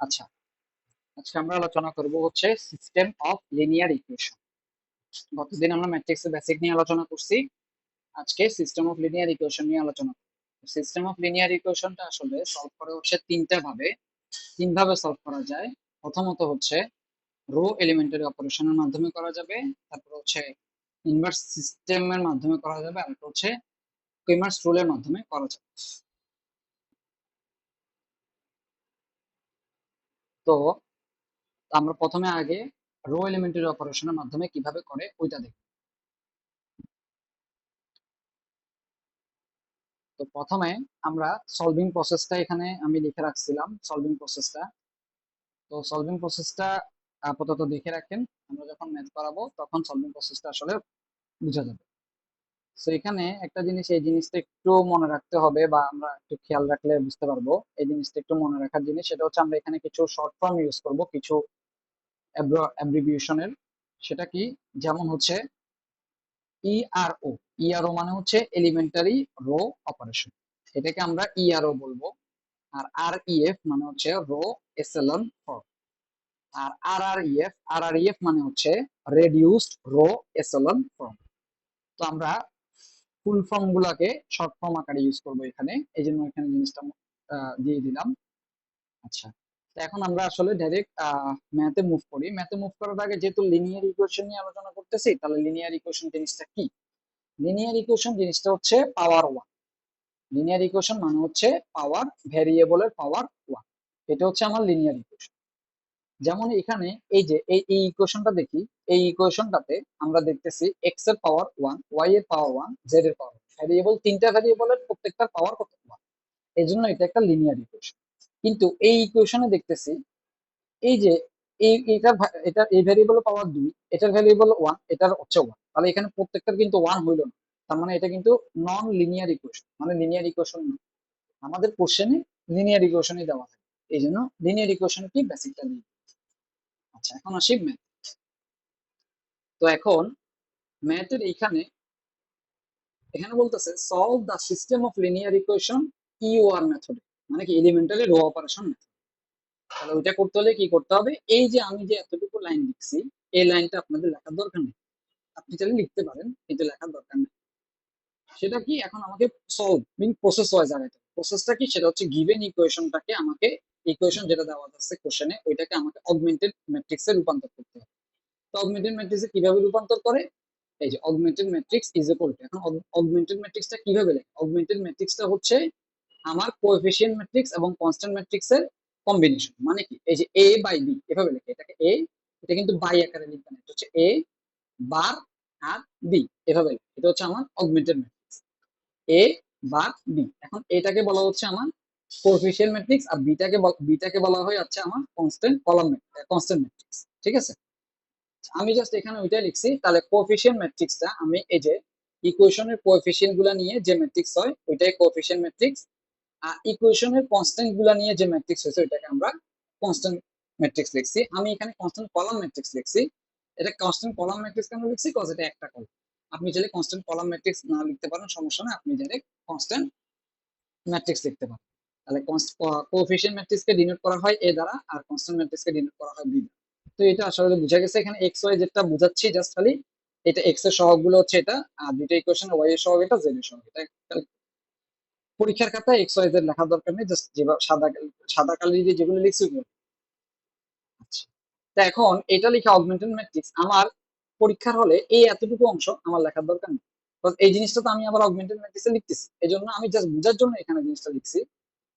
আচ্ছা, আজকে আমরা আলোচনা করব হচ্ছে সিস্টেম অফ লিনিয়ার ইকুয়েশন। গতদিন আমরা ম্যাট্রিক্সের বেসিক নিয়ে আলোচনা করছি। আজকে সিস্টেম অফ লিনিয়ার ইকুয়েশন নিয়ে আলোচনা করব। সিস্টেম অফ লিনিয়ার ইকুয়েশনটা আসলে সলভ করা হচ্ছে তিনভাবে সলভ করা যায়। প্রথমত হচ্ছে রো এলিমেন্টারি অপারেশনের মাধ্যমে করা যাবে, তারপর হচ্ছে ইনভার্স সিস্টেমের মাধ্যমে করা যাবে, আর একটা হচ্ছে ক্রেমার্স রুলের মাধ্যমে করা যাবে। তো আমরা প্রথমে আগে রো এলিমেন্টারি অপারেশনের মাধ্যমে কিভাবে করে ওইটা দেখব। তো প্রথমে আমরা সলভিং প্রসেসটা এখানে আমি লিখে রাখছিলাম, সলভিং প্রসেসটা। তো সলভিং প্রসেসটা আপাতত দেখে রাখেন, আমরা যখন ম্যাথ করাবো তখন সলভিং প্রসেসটা আসলে বোঝা যাবে। তো এখানে একটা জিনিস, এই জিনিসটা একটু মনে রাখতে হবে বা আমরা একটু খেয়াল রাখলে বুঝতে পারবো। এই জিনিসটা একটু মনে রাখার জিনিস, সেটা হচ্ছে আমরা এখানে কিছু শর্ট ফর্ম ইউজ করব, কিছু অ্যাব্রিভিয়েশনের। সেটা কি? যেমন হচ্ছে ইআরও। ইআরও মানে হচ্ছে এলিমেন্টারি রো অপারেশন, এটাকে আমরা ইআরও বলবো। আর আরইএফ মানে হচ্ছে রো এসেলন ফর্ম। আর আরআরইএফ মানে হচ্ছে রেডিউসড রো এসেলন ফর্ম। তো আমরা ফুল ফর্ম গুলাকে শর্ট ফর্ম আকারে ইউজ করব এখানে, এই জন্য এখানে জিনিসটা দিয়ে দিলাম। আচ্ছা, তো এখন আমরা আসলে ডাইরেক্ট ম্যাথে মুভ করি। ম্যাথে মুভ করার আগে যেহেতু লিনিয়ার ইকুয়েশন নিয়ে আলোচনা করতেছি, তাহলে লিনিয়ার ইকুয়েশন জিনিসটা কি? লিনিয়ার ইকুয়েশন জিনিসটা হচ্ছে পাওয়ার ওয়ান। লিনিয়ার ইকুয়েশন মানে হচ্ছে পাওয়ার, ভ্যারিয়েবলের পাওয়ার ওয়ান। এটা হচ্ছে আমার লিনিয়ার ইকুয়েশন। যেমন এখানে এই যে এই ইকুয়েশনটা দেখি, এই ইকুয়েশনটাতে আমরা দেখতেছি এক্স এর পাওয়ার ওয়ান, ওয়াই এর পাওয়ার ওয়ান, জেড এর পাওয়ার, ভ্যারিয়েবল তিনটা ভ্যারিয়েবলের প্রত্যেকটার পাওয়ার কত? ওয়ান। এই জন্য এটা একটা লিনিয়ার ইকুয়েশন। কিন্তু এই ইকুয়েশনে দেখতেছি এই যে এটা এই ভ্যারিয়েবল পাওয়ার দুই, এটার ভ্যারিয়েবল ওয়ান, এটার হচ্ছে ওয়ান, তাহলে এখানে প্রত্যেকটার কিন্তু ওয়ান হইল না। তার মানে এটা কিন্তু নন লিনিয়ার ইকুয়েশন, মানে লিনিয়ার ইকুয়েশন না। আমাদের কোশ্চেনে লিনিয়ার ইকুয়েশনই দেওয়া থাকে, এই জন্য লিনিয়ার ইকুয়েশন কি বেসিকটা নিয়ে। আচ্ছা, এখন আসি ম্যাথ। তো এখন ম্যাথের এইখানে এখানে বলতেছে solve the system of linear equation your method, মানে কি এলিমেন্টারি রো অপারেশন মেথড। তাহলে ওইটা করতে হলে কি করতে হবে? এই যে আমি যে এতটুকু লাইন লিখছি, এই লাইনটা আপনাদের লেখার দরকার নেই। আপনি চাইলে লিখতে পারেন, কিন্তু লেখার দরকার নেই। সেটা কি? এখন আমাকে সলভ মিন প্রসেস ওয়াইজ আগাইতে হবে। প্রসেসটা কি? সেটা হচ্ছে গিভেন ইকুয়েশনটাকে আমাকে, ইকুয়েশন যেটা দেওয়া আছে কোশ্চেনে, ওইটাকে আমাকে অগমেন্টেড ম্যাট্রিক্সে রূপান্তর করতে হবে। তো অগমেন্টেড ম্যাট্রিক্সে কিভাবে রূপান্তর করে? এই যে augmented matrix is equal to, এখন অগমেন্টেড ম্যাট্রিক্সটা কিভাবে লেখে? অগমেন্টেড ম্যাট্রিক্সটা হচ্ছে আমার কোএফিসিয়েন্ট ম্যাট্রিক্স এবং কনস্ট্যান্ট ম্যাট্রিক্সের কম্বিনেশন। মানে কি? এই যে এ বাই বি এভাবে লেখে, এটাকে এ, এটা কিন্তু বাই আকারে লিখবেন, এটা হচ্ছে এ বার আর বি, এভাবে লেখে। এটা হচ্ছে আমার অগমেন্টেড ম্যাট্রিক্স, এ বার বি। এখন এটাকে বলা হচ্ছে আমার কোএফিসিয়েন্ট ম্যাট্রিক্স, আর বিটাকে বলা হয় হচ্ছে আমার কনস্ট্যান্ট কলাম, কনস্ট্যান্ট ম্যাট্রিক্স। ঠিক আছে, আমি জাস্ট এখানে ওইটাই লিখছি। তাহলে কোএফিসিয়েন্ট ম্যাট্রিক্সটা আমি এই যে ইকুয়েশনের কোএফিসিয়েন্ট গুলা নিয়ে যে ম্যাট্রিক্স হয় ওইটাই কোএফিসিয়েন্ট ম্যাট্রিক্স। আর ইকুয়েশনের কনস্ট্যান্ট গুলা নিয়ে যে ম্যাট্রিক্স হয়েছে ওইটাকে আমরা কনস্ট্যান্ট ম্যাট্রিক্স লিখছি। আমি এখানে কনস্ট্যান্ট কলাম ম্যাট্রিক্স লিখছি। এটা কনস্ট্যান্ট কলাম ম্যাট্রিক্স কেন লিখছি? কজ এটা একটা কলাম। আপনি চাইলে কনস্ট্যান্ট কলাম ম্যাট্রিক্স না লিখতে পারেন, সমস্যা না, আপনি ডাইরেক্ট কনস্ট্যান্ট ম্যাট্রিক্স লিখতে পারেন। তাহলে কোএফিসিয়েন্ট ম্যাট্রিক্সকে ডিনোট করা হয় এ দ্বারা, আর কনস্ট্যান্ট ম্যাট্রিক্সকে ডিনোট করা হয় বি দ্বারা। তো এটা আসলে বুঝা গেছে। এখানে এক্স ওয়াই যেটা বুঝাচ্ছি জাস্ট খালি, এটা এক্স এর সহগ গুলো হচ্ছে এটা, আর দুইটা ইকুয়েশন ওয়াই এর সহগ এটা, জেড এর সহগ এটা। পরীক্ষার খাতায় এক্স ওয়াই জেড লেখার দরকার নেই, জাস্ট যেভাবে সাদা সাদা কালি দিয়ে যেগুলো লিখছি ওগুলো। আচ্ছা, তা এখন এটা লিখে অগমেন্টেড ম্যাট্রিক্স আমার পরীক্ষার হলে এই এতটুকু অংশ আমার লেখার দরকার নেই। এই জিনিসটা তো আমি আবার অগমেন্টেড ম্যাট্রিক্সে লিখতেছি, এই জন্য আমি জাস্ট বোঝার জন্য এখানে জিনিসটা লিখছি।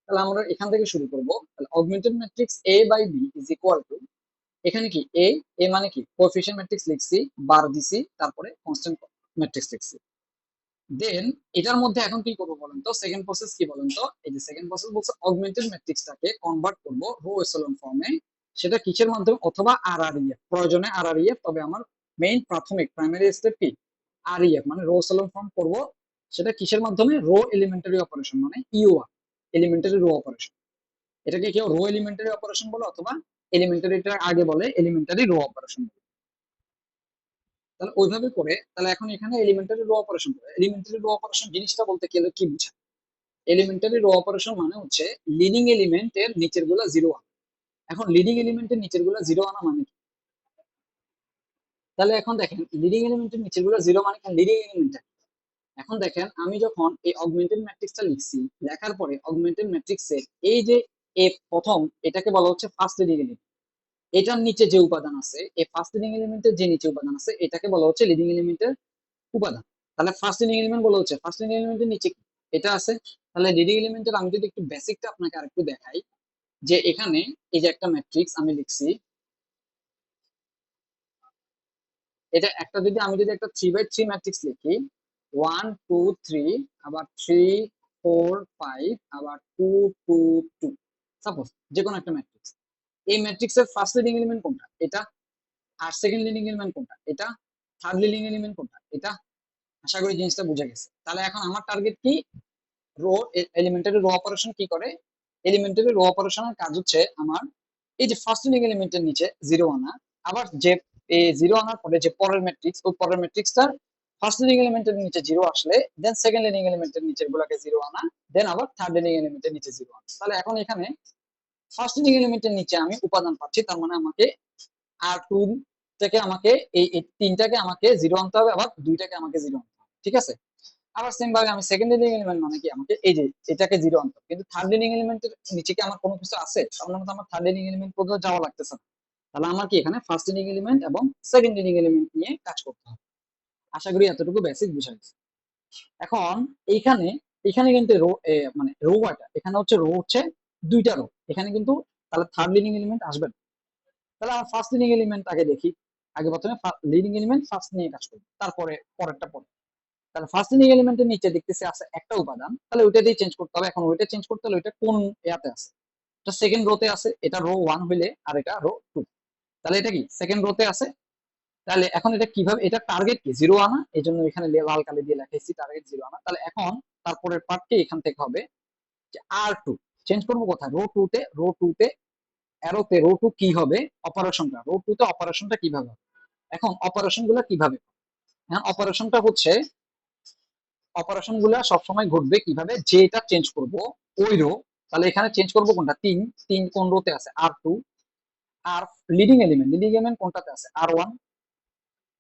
তাহলে আমরা এখান থেকে শুরু করব। তাহলে augmented matrix A by B is equal to, এখানে কি এ, এ মানে কি কোএফিসিয়েন্ট ম্যাট্রিক্স লিখছি, বার দিছি, তারপরে কনস্ট্যান্ট ম্যাট্রিক্স লিখছি। দেন এটার মধ্যে এখন কি করবো বলেন তো? সেকেন্ড প্রসেস কি বলেন তো? এই যে সেকেন্ড প্রসেস বলছে অগমেন্টেড ম্যাট্রিক্সটাকে কনভার্ট করব রো এসেলন ফর্মে। সেটা কিসের মাধ্যমে? অথবা আরআরইএফ, প্রয়োজনে আরআরইএফ, তবে আমার মেইন প্রাথমিক প্রাইমারি স্টেপ কি আরইএফ, মানে রো এসেলন ফর্ম করব। সেটা কিসের মাধ্যমে? রো এলিমেন্টারি অপারেশন, মানে ইউআর, এলিমেন্টারি রো অপারেশন। এটাকে কেউ রো এলিমেন্টারি অপারেশন বলে, অথবা এলিমেন্টারিটার আগে বলে এলিমেন্টারি রো অপারেশন। তাহলে ওইভাবে করে, তাহলে এখন এখানে এলিমেন্টারি রো অপারেশন করে। এলিমেন্টারি রো অপারেশন জিনিসটা বলতে গেলে কি বুঝায়? এলিমেন্টারি রো অপারেশন মানে হচ্ছে লিডিং এলিমেন্টের নিচের গুলা জিরো হবে, এখন লিডিং এলিমেন্টের নিচের গুলো জিরো আনা মানে কি? তাহলে এখন দেখেন লিডিং এলিমেন্টের নিচের গুলো জিরো মানে লিডিং এলিমেন্ট। এখন দেখেন আমি যখন এই অগমেন্টেড ম্যাট্রিক্সটা লিখছি, লেখার পরে অগমেন্টেড ম্যাট্রিক্সের এই যে প্রথম এটাকে বলা হচ্ছে ফার্স্ট লিডিং এলিমেন্ট। এটার নিচে যে উপাদান আছে, এই ফার্স্ট লিডিং এলিমেন্টের যে নিচে উপাদান আছে এটাকে বলা হচ্ছে লিডিং এলিমেন্টের উপাদান। তাহলে ফার্স্ট লিডিং এলিমেন্ট বলা হচ্ছে ফার্স্ট লিডিং এলিমেন্টের নিচে কি এটা আছে। তাহলে লিডিং এলিমেন্টের আমি যদি একটু বেসিকটা আপনাকে আরেকটু দেখাই, যে এখানে এই যে একটা ম্যাট্রিক্স আমি লিখছি, এটা একটা যদি আমি যদি একটা 3 বাই 3 ম্যাট্রিক্স লিখি, 1 2 3, আবার 3 4 5, আবার 2 2 2, সাপোজ যে কোনো একটা ম্যাট্রিক্স। এই ম্যাট্রিক্সের ফার্স্ট লিডিং এলিমেন্ট কোনটা এটা, আর সেকেন্ড লিডিং এলিমেন্ট কোনটা এটা, থার্ড লিডিং এলিমেন্ট কোনটা এটা। আশা করি জিনিসটা বুঝে গেছে। তাহলে এখন আমার টার্গেট কি, রো এলিমেন্টারি রো অপারেশন কি করে, এলিমেন্টারি রো অপারেশনের কাজ হচ্ছে আমার এই যে ফার্স্ট লিডিং এলিমেন্টের নিচে জিরো আনা, আবার যে জিরো আনার পরে যে পরের ম্যাট্রিক্স, ওই পরের ম্যাট্রিক্সটার ফার্স্ট লিডিং এলিমেন্টের নিচে জিরো আসলে দেন সেকেন্ড লিডিং এলিমেন্টের নিচের গুলাকে জিরো আনা, দেন আবার থার্ড লিডিং এলিমেন্টের নিচে জিরো আনা। তাহলে এখন এখানে ফার্স্ট লিডিং এলিমেন্টের নিচে আমি উপাদান পাচ্ছি, তার মানে আমাকে আর টু থেকে আমাকে এই তিনটাকে আমাকে জিরো আনতে হবে, আবার দুইটাকে আমাকে জিরো আনতে হবে, ঠিক আছে। আবার সেম ভাবে আমি সেকেন্ড লিডিং এলিমেন্ট মানে কি, আমাকে এই যে এটাকে জিরো আনতে হবে। কিন্তু থার্ড লিডিং এলিমেন্টের নিচে কি আমার কোনো কিছু আছে, তার মানে তো আমার থার্ড লিডিং এলিমেন্ট পর্যন্ত যাওয়া লাগতেছে না। তাহলে আমার কি এখানে ফার্স্ট লিডিং এলিমেন্ট এবং সেকেন্ড লিডিং এলিমেন্ট নিয়ে কাজ করতে হবে। আশা করি এতটুকু বেসিক বুঝা গেছে। এখন এইখানে এখানে কিন্তু রো মানে রো কয়টা, এখানে হচ্ছে রো হচ্ছে দুইটা রো এখানে কিন্তু, তাহলে থার্ড লিডিং এলিমেন্ট আসবে না। তাহলে আমার ফার্স্ট লিডিং এলিমেন্ট আগে দেখি, আগে প্রথমে লিডিং এলিমেন্ট ফার্স্ট নিয়ে কাজ করি, তারপরে পরেরটা পরে। তাহলে ফার্স্ট লিডিং এলিমেন্টের নিচে দেখতেছি আছে একটা উপাদান, তাহলে ওইটা দিয়ে চেঞ্জ করতে হবে। এখন ওইটা চেঞ্জ করতে হলে ওইটা কোন ইয়াতে আছে, এটা সেকেন্ড রোতে আছে, এটা রো 1 হইলে আর এটা রো 2, তাহলে এটা কি সেকেন্ড রোতে আছে। তাহলে এখন এটা কিভাবে, এটা টার্গেট কি জিরো আনা, এই জন্য এখানে লাল কালি দিয়ে লেখাইছি টার্গেট জিরো আনা। তাহলে এখন তারপরের পার্টটি এখান থেকে হবে যে আর টু চেঞ্জ করবো কোথায়, রো টু তে অ্যারোতে রো 2 কি হবে অপারেশনটা, রো 2 তে অপারেশনটা কিভাবে হবে। এখন অপারেশন গুলা কিভাবে, এখন অপারেশনটা হচ্ছে, অপারেশন গুলা সবসময় ঘটবে কিভাবে, যে এটা চেঞ্জ করব ওই রো, তাহলে এখানে চেঞ্জ করব কোনটা, তিন, তিন কোন রোতে আছে আর টু, আর লিডিং এলিমেন্ট কোনটাতে আছে আর 1।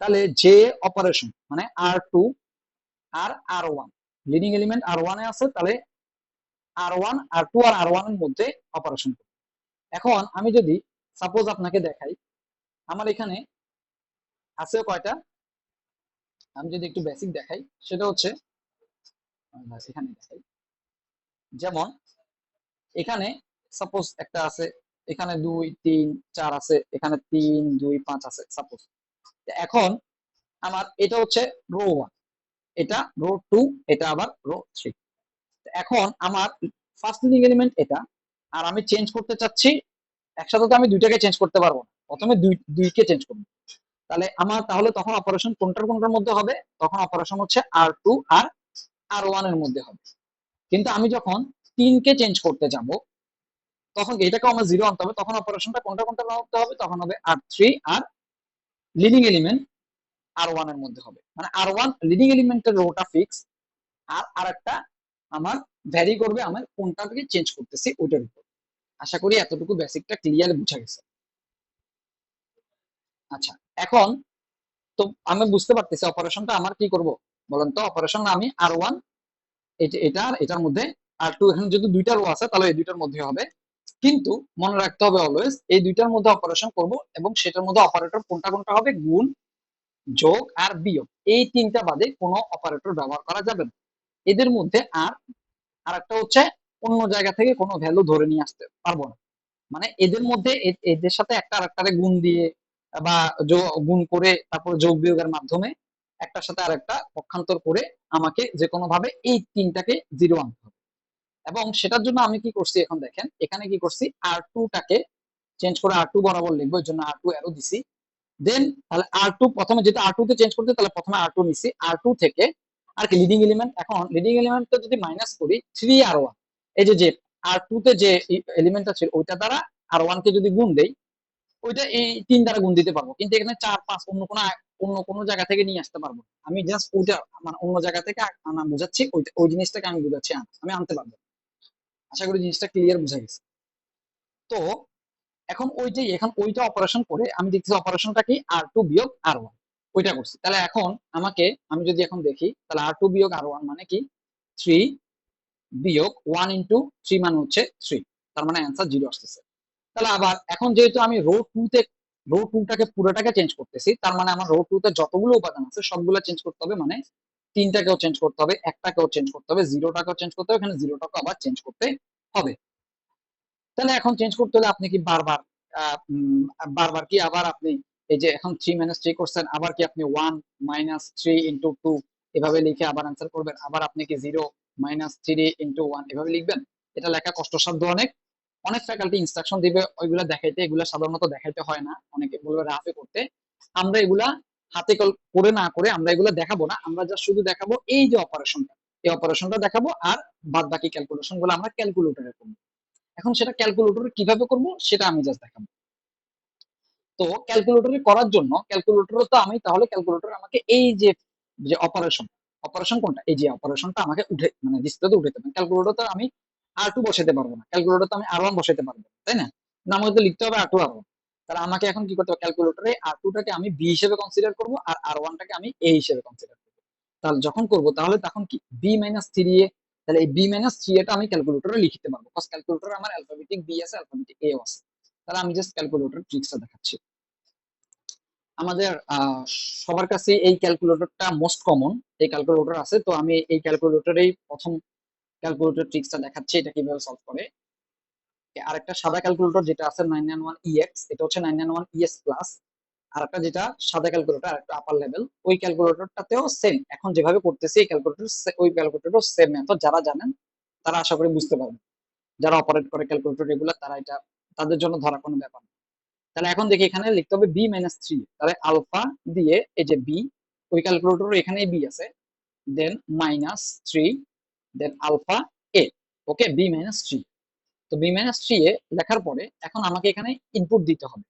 তাহলে যে অপারেশন মানে আর টু আর আর 1, লিডিং এলিমেন্ট আর 1 এ আছে, তাহলে আর 1 আর 2 আর আর 1 এর মধ্যে অপারেশন করব। এখন আমি যদি সাপোজ আপনাকে দেখাই, আমার এখানে আছে কয়টা, আমি যদি একটু বেসিক দেখাই সেটা হচ্ছে, এখানে দেখাই, যেমন এখানে সাপোজ একটা আছে, এখানে 2 3 4 আছে, এখানে 3 2 5 আছে সাপোজ। এখন আমার এটা হচ্ছে রো 1, এটা রো 2, এটা আবার রো 3। এখন আমার ফার্স্ট লিডিং এলিমেন্ট এটা, আর আমি চেঞ্জ করতে চাচ্ছি, একসাথে তো আমি দুইটাকে চেঞ্জ করতে পারবো না, প্রথমে দুইকে চেঞ্জ করবো। তাহলে আমার তাহলে তখন অপারেশন কোনটার কোনটার মধ্যে হবে, তখন অপারেশন হচ্ছে আর 2 আর আর 1 এর মধ্যে হবে। কিন্তু আমি যখন 3কে চেঞ্জ করতে যাব, তখন এটাকে আমার জিরো আনতে হবে, তখন অপারেশনটা কোনটা কোনটা করতে হবে, তখন হবে আর 3 আর লিডিং এলিমেন্ট আর 1 এর মধ্যে হবে। মানে আর 1 লিডিং এলিমেন্টের রোটা ফিক্স, আর আরেকটা আমার ভ্যারি করবে আমার কোনটাকে চেঞ্জ করতেছি ওইটার উপর। আশা করি এতটুকু বেসিকটা ক্লিয়ার বুঝা গেছে। আচ্ছা, এখন তো আমি বুঝতে পারতেছি অপারেশনটা আমার কি করব বলেন তো, অপারেশন আমি আর 1 এটা আর এটার মধ্যে আর 2, এখানে যদি দুইটা রো আছে তাহলে এই দুইটার মধ্যে হবে। কিন্তু মনে রাখতে হবে অলওয়েজ এই দুইটার মধ্যে অপারেশন করব, এবং সেটার মধ্যে অপারেটর কোনটা কোনটা হবে, গুণ, যোগ আর বিয়োগ, এই তিনটা বাদে কোনো অপারেটর ব্যবহার করা যাবে না। এদের মধ্যে আরেকটা হচ্ছে অন্য জায়গা থেকে কোনো ভ্যালু ধরে নিয়ে আসতে পারবো না। মানে এদের মধ্যে এদের সাথে একটা আরেকটারে গুণ দিয়ে বা গুণ করে তারপর যোগ বিয়োগের মাধ্যমে একটার সাথে আরেকটা পক্ষান্তর করে আমাকে যে কোনো ভাবে এই তিনটাকে জিরো আনতে হবে। এবং সেটার জন্য আমি কি করছি, এখন দেখেন এখানে কি করছি, আর 2টাকে চেঞ্জ করে আর 2 বরাবর লিখবো, এর জন্য আর 2 অ্যারো দিছি। দেন তাহলে আর 2 প্রথমে যেটা আর 2 তে চেঞ্জ করতে, তাহলে প্রথমে আর 2 নিছি, আর 2 থেকে আর কি লিডিং এলিমেন্ট, এখন লিডিং এলিমেন্টটা যদি মাইনাস করি 3 আর 1, এই যে আর 2 তে যে এলিমেন্টটা ছিল ওইটা দ্বারা আর 1 কে যদি গুণ দেই, ওইটা এই 3 দ্বারা গুণ দিতে পারবো। কিন্তু এখানে 4 5 অন্য কোনো জায়গা থেকে নিয়ে আসতে পারবো, আমি জাস্ট ওইটা মানে অন্য জায়গা থেকে আনা বুঝাচ্ছি, ওই জিনিসটাকে আমি বুঝাচ্ছি, আমি আনতে পারবো। আশা করি জিনিসটা ক্লিয়ার বুঝা গেছে। তো এখন ওই যে এখন ওইটা অপারেশন করে আমি দেখছি অপারেশনটা কি R2 বিয়োগ R1, ওইটা করছি। তাহলে এখন আমাকে, আমি যদি এখন দেখি তাহলে R2 বিয়োগ R1 মানে কি 3 বিয়োগ 1 ইন্টু 3 মানে হচ্ছে 3, তার মানে অ্যান্সার 0 আসতেছে। তাহলে আবার এখন যেহেতু আমি রো 2 টাকে পুরোটাকে চেঞ্জ করতেছি, তার মানে আমার রো 2 তে যতগুলো উপাদান আছে সবগুলো চেঞ্জ করতে হবে, মানে 3টাকেও চেঞ্জ করতে হবে, 1টাকেও চেঞ্জ করতে হবে, 0টাকেও চেঞ্জ করতে হবে, এখানে 0টাকে আবার চেঞ্জ করতে হবে। তাহলে এখন চেঞ্জ করতে হলে আপনি কি বারবার বারবার কি আবার আপনি এই যে এখন 3 - 3 করছেন, আবার কি আপনি 1 - 3 ইন্টু 2 এভাবে লিখে আবার অ্যান্সার করবেন? আবার আপনি কি 0 - 3 ইন্টু 1 এভাবে লিখবেন? এটা লেখা কষ্টসাধ্য অনেক। অনেক ফ্যাকাল্টি ইনস্ট্রাকশন দিবে ওইগুলা দেখাইতে, এগুলা সাধারণত দেখাইতে হয় না, অনেকে বলবে রাফে করতে। আমরা এগুলা হাতে করে না করে আমরা এগুলা দেখাবো না, আমরা জাস্ট শুধু দেখাবো এই যে অপারেশনটা, এই অপারেশনটা দেখাবো, আর বাদ বাকি ক্যালকুলেশন গুলো আমরা ক্যালকুলেটরে করবো। এখন সেটা ক্যালকুলেটরে কিভাবে করব সেটা আমি জাস্ট দেখাবো। তো ক্যালকুলেটরে করার জন্য ক্যালকুলেটরে তো আমি তাহলে ক্যালকুলেটরে আমাকে এই যে যে অপারেশন, অপারেশন কোনটা, এই যে অপারেশনটা আমাকে উঠে মানে ডিসপ্লেতে উঠাতে হবে। ক্যালকুলেটর তো আমি R2 বসাতে পারবো না, ক্যালকুলেটর তো আমি R1 বসাতে পারবো, তাই না? নাম হয়তো লিখতে হবে R2 R1। তাহলে আমাকে এখন কি করতে হবে, ক্যালকুলেটরে R2 টাকে আমি B হিসেবে কনসিডার করব আর R1 টাকে আমি A হিসেবে কনসিডার করব। তাহলে যখন করব তাহলে তখন কি B - 3A, তাহলে এই B - 3A টা আমি ক্যালকুলেটরে লিখতে পারবো, কজ ক্যালকুলেটরে আমার অ্যালফাবেটিক B আছে, অ্যালফাবেটিক A আছে। তাহলে আমি জাস্ট ক্যালকুলেটর ট্রিক্সটা দেখাচ্ছি। আমাদের সবার কাছে এই ক্যালকুলেটরটা মোস্ট কমন, এই ক্যালকুলেটর আছে, তো আমি এই ক্যালকুলেটরেই প্রথম ক্যালকুলেটর ট্রিক্সটা দেখাচ্ছি, এটা কিভাবে সলভ করে। আরেকটা সাদা ক্যালকুলেটর যেটা আছে 991EX, এটা হচ্ছে 991ES প্লাস। আর একটা যেটা সাদা ক্যালকুলেটর আর একটা আপার লেভেল, ওই ক্যালকুলেটরটাতেও সেম এখন যেভাবে করতেছি এই ক্যালকুলেটর, ওই ক্যালকুলেটরও সেম মেথড, যারা জানেন তারা আশা করি বুঝতে পারবেন, যারা অপারেট করে ক্যালকুলেটর রেগুলার তারা এটা, তাদের জন্য ধরা কোনো ব্যাপার না। তাহলে এখন দেখি এখানে লিখতে হবে B - 3, তাহলে আলফা দিয়ে এই যে বি, ওই ক্যালকুলেটর এখানে বি আছে, দেন -3, দেন আলফা এ, ওকে B - 3। তো B - 3 লেখার পরে এখন আমাকে এখানে ইনপুট দিতে হবে,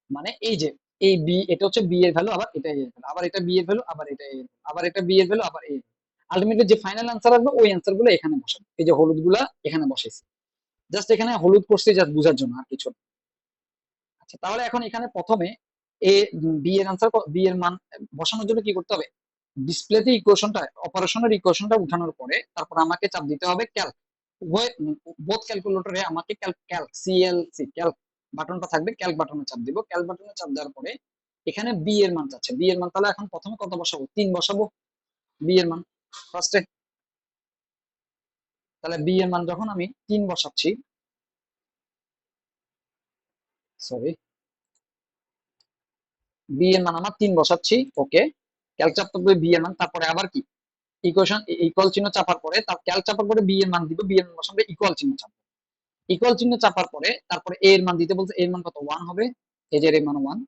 মানে এই যে এই বি, এটা হচ্ছে বি এর ভ্যালু, আবার এটা এর ভ্যালু, আবার এটা বি এর ভ্যালু, আবার এটা এর, আবার এটা বি এর ভ্যালু, আবার এর। আলটিমেটলি যে ফাইনাল অ্যান্সার আসবে ওই অ্যান্সার গুলো এখানে বসাবো, এই যে হলুদ গুলা এখানে বসাইছি, জাস্ট এখানে হলুদ করছি জাস্ট বোঝার জন্য, আর কিছু না। আচ্ছা, তাহলে এখন এখানে প্রথমে এ বি এর আনসার, বি এর মান বসানোর জন্য কি করতে হবে, ডিসপ্লেতে ইকুয়েশনটা, অপারেশনের ইকুয়েশনটা উঠানোর পরে তারপর আমাকে চাপ দিতে হবে ক্যালক। উভয় বোথ ক্যালকুলেটরে আমাকে ক্যালক ক্যালক সিএলসি ক্যালক বাটনটা থাকবে, ক্যালক বাটনে চাপ দিব, ক্যালক বাটনে চাপ দেওয়ার পরে এখানে বি এর মান চাচ্ছে, বি এর মান, তাহলে এখন প্রথমে কত বসাবো, 3 বসাবো বি এর মান ফার্স্টে। তাহলে বি এর মান যখন আমি 3 বসাচ্ছি, সরি, বি এর মান আমার 3 বসাচ্ছি, ওকে। ক্যালক চাপতে হবে বি এর মান, তারপরে আবার কি ইকুয়েশন ইকুয়াল চিহ্ন চাপার পরে তার ক্যালক চাপার পরে বি এর মান দিব, বি এর মান বসাবে, ইকুয়াল চিহ্ন চাপবো, ইকুয়াল চিহ্ন চাপার পরে তারপরে এ এর মান দিতে বলছে, এর মান কত 1 হবে, এই যে এর মান 1,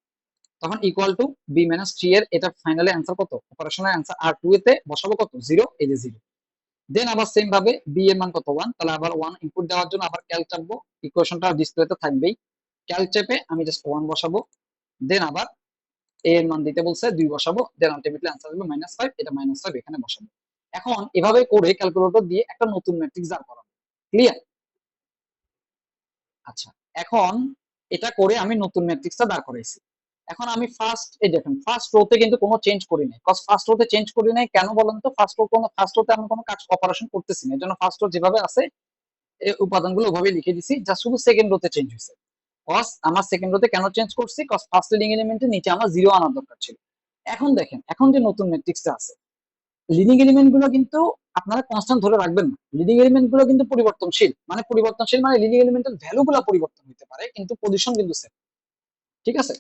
তখন ইকুয়াল টু B - 3 এর এটা ফাইনালি অ্যান্সার কত, অপারেশনের অ্যান্সার R2 এতে বসাবো কত 0, এই যে 0। দেন আবার সেম ভাবে বি এর মান কত 1, তাহলে আবার 1 ইনপুট দেওয়ার জন্য আবার ক্যালক চাপবো, ইকুয়েশনটা ডিসপ্লেতে থাকবেই, ক্যালক চেপে আমি জাস্ট 1 বসাবো, দেন আবার এ এর মান দিতে বলছে 2 বসাবো, দেন আলটিমেটলি অ্যান্সার হবে -5, এটা -5 এখানে বসাবো। এখন এভাবে করে ক্যালকুলেটর দিয়ে একটা নতুন ম্যাট্রিক্স দাঁড় করাবো, ক্লিয়ার? আচ্ছা, এখন এটা করে আমি নতুন ম্যাট্রিক্সটা দাঁড় করাইছি। এখন আমি ফার্স্ট, এই দেখেন ফার্স্ট রোতে কিন্তু কোনো চেঞ্জ করি নাই, কজ ফার্স্ট রোতে চেঞ্জ করি নাই কেন বলেন তো, ফার্স্ট রোতে আমি কোনো কাজ অপারেশন করতেছি না, এর জন্য ফার্স্ট রো যেভাবে আছে এই উপাদানগুলো ওভাবে লিখে দিছি, জাস্ট শুধু সেকেন্ড রোতে চেঞ্জ হয়েছে। কজ আমার সেকেন্ড রোতে কেন চেঞ্জ করছি, কজ ফার্স্ট লিডিং এলিমেন্টের নিচে আমার 0 আনার দরকার ছিল। এখন দেখেন এখন যে নতুন ম্যাট্রিক্সটা আছে, লিডিং এলিমেন্ট গুলো কিন্তু আপনারা কনস্ট্যান্ট ধরে রাখবেন না, লিডিং এলিমেন্ট গুলো কিন্তু পরিবর্তনশীল, মানে পরিবর্তনশীল মানে লিডিং এলিমেন্টের ভ্যালু গুলো পরিবর্তন হতে পারে কিন্তু পজিশন কিন্তু সেম, ঠিক আছে?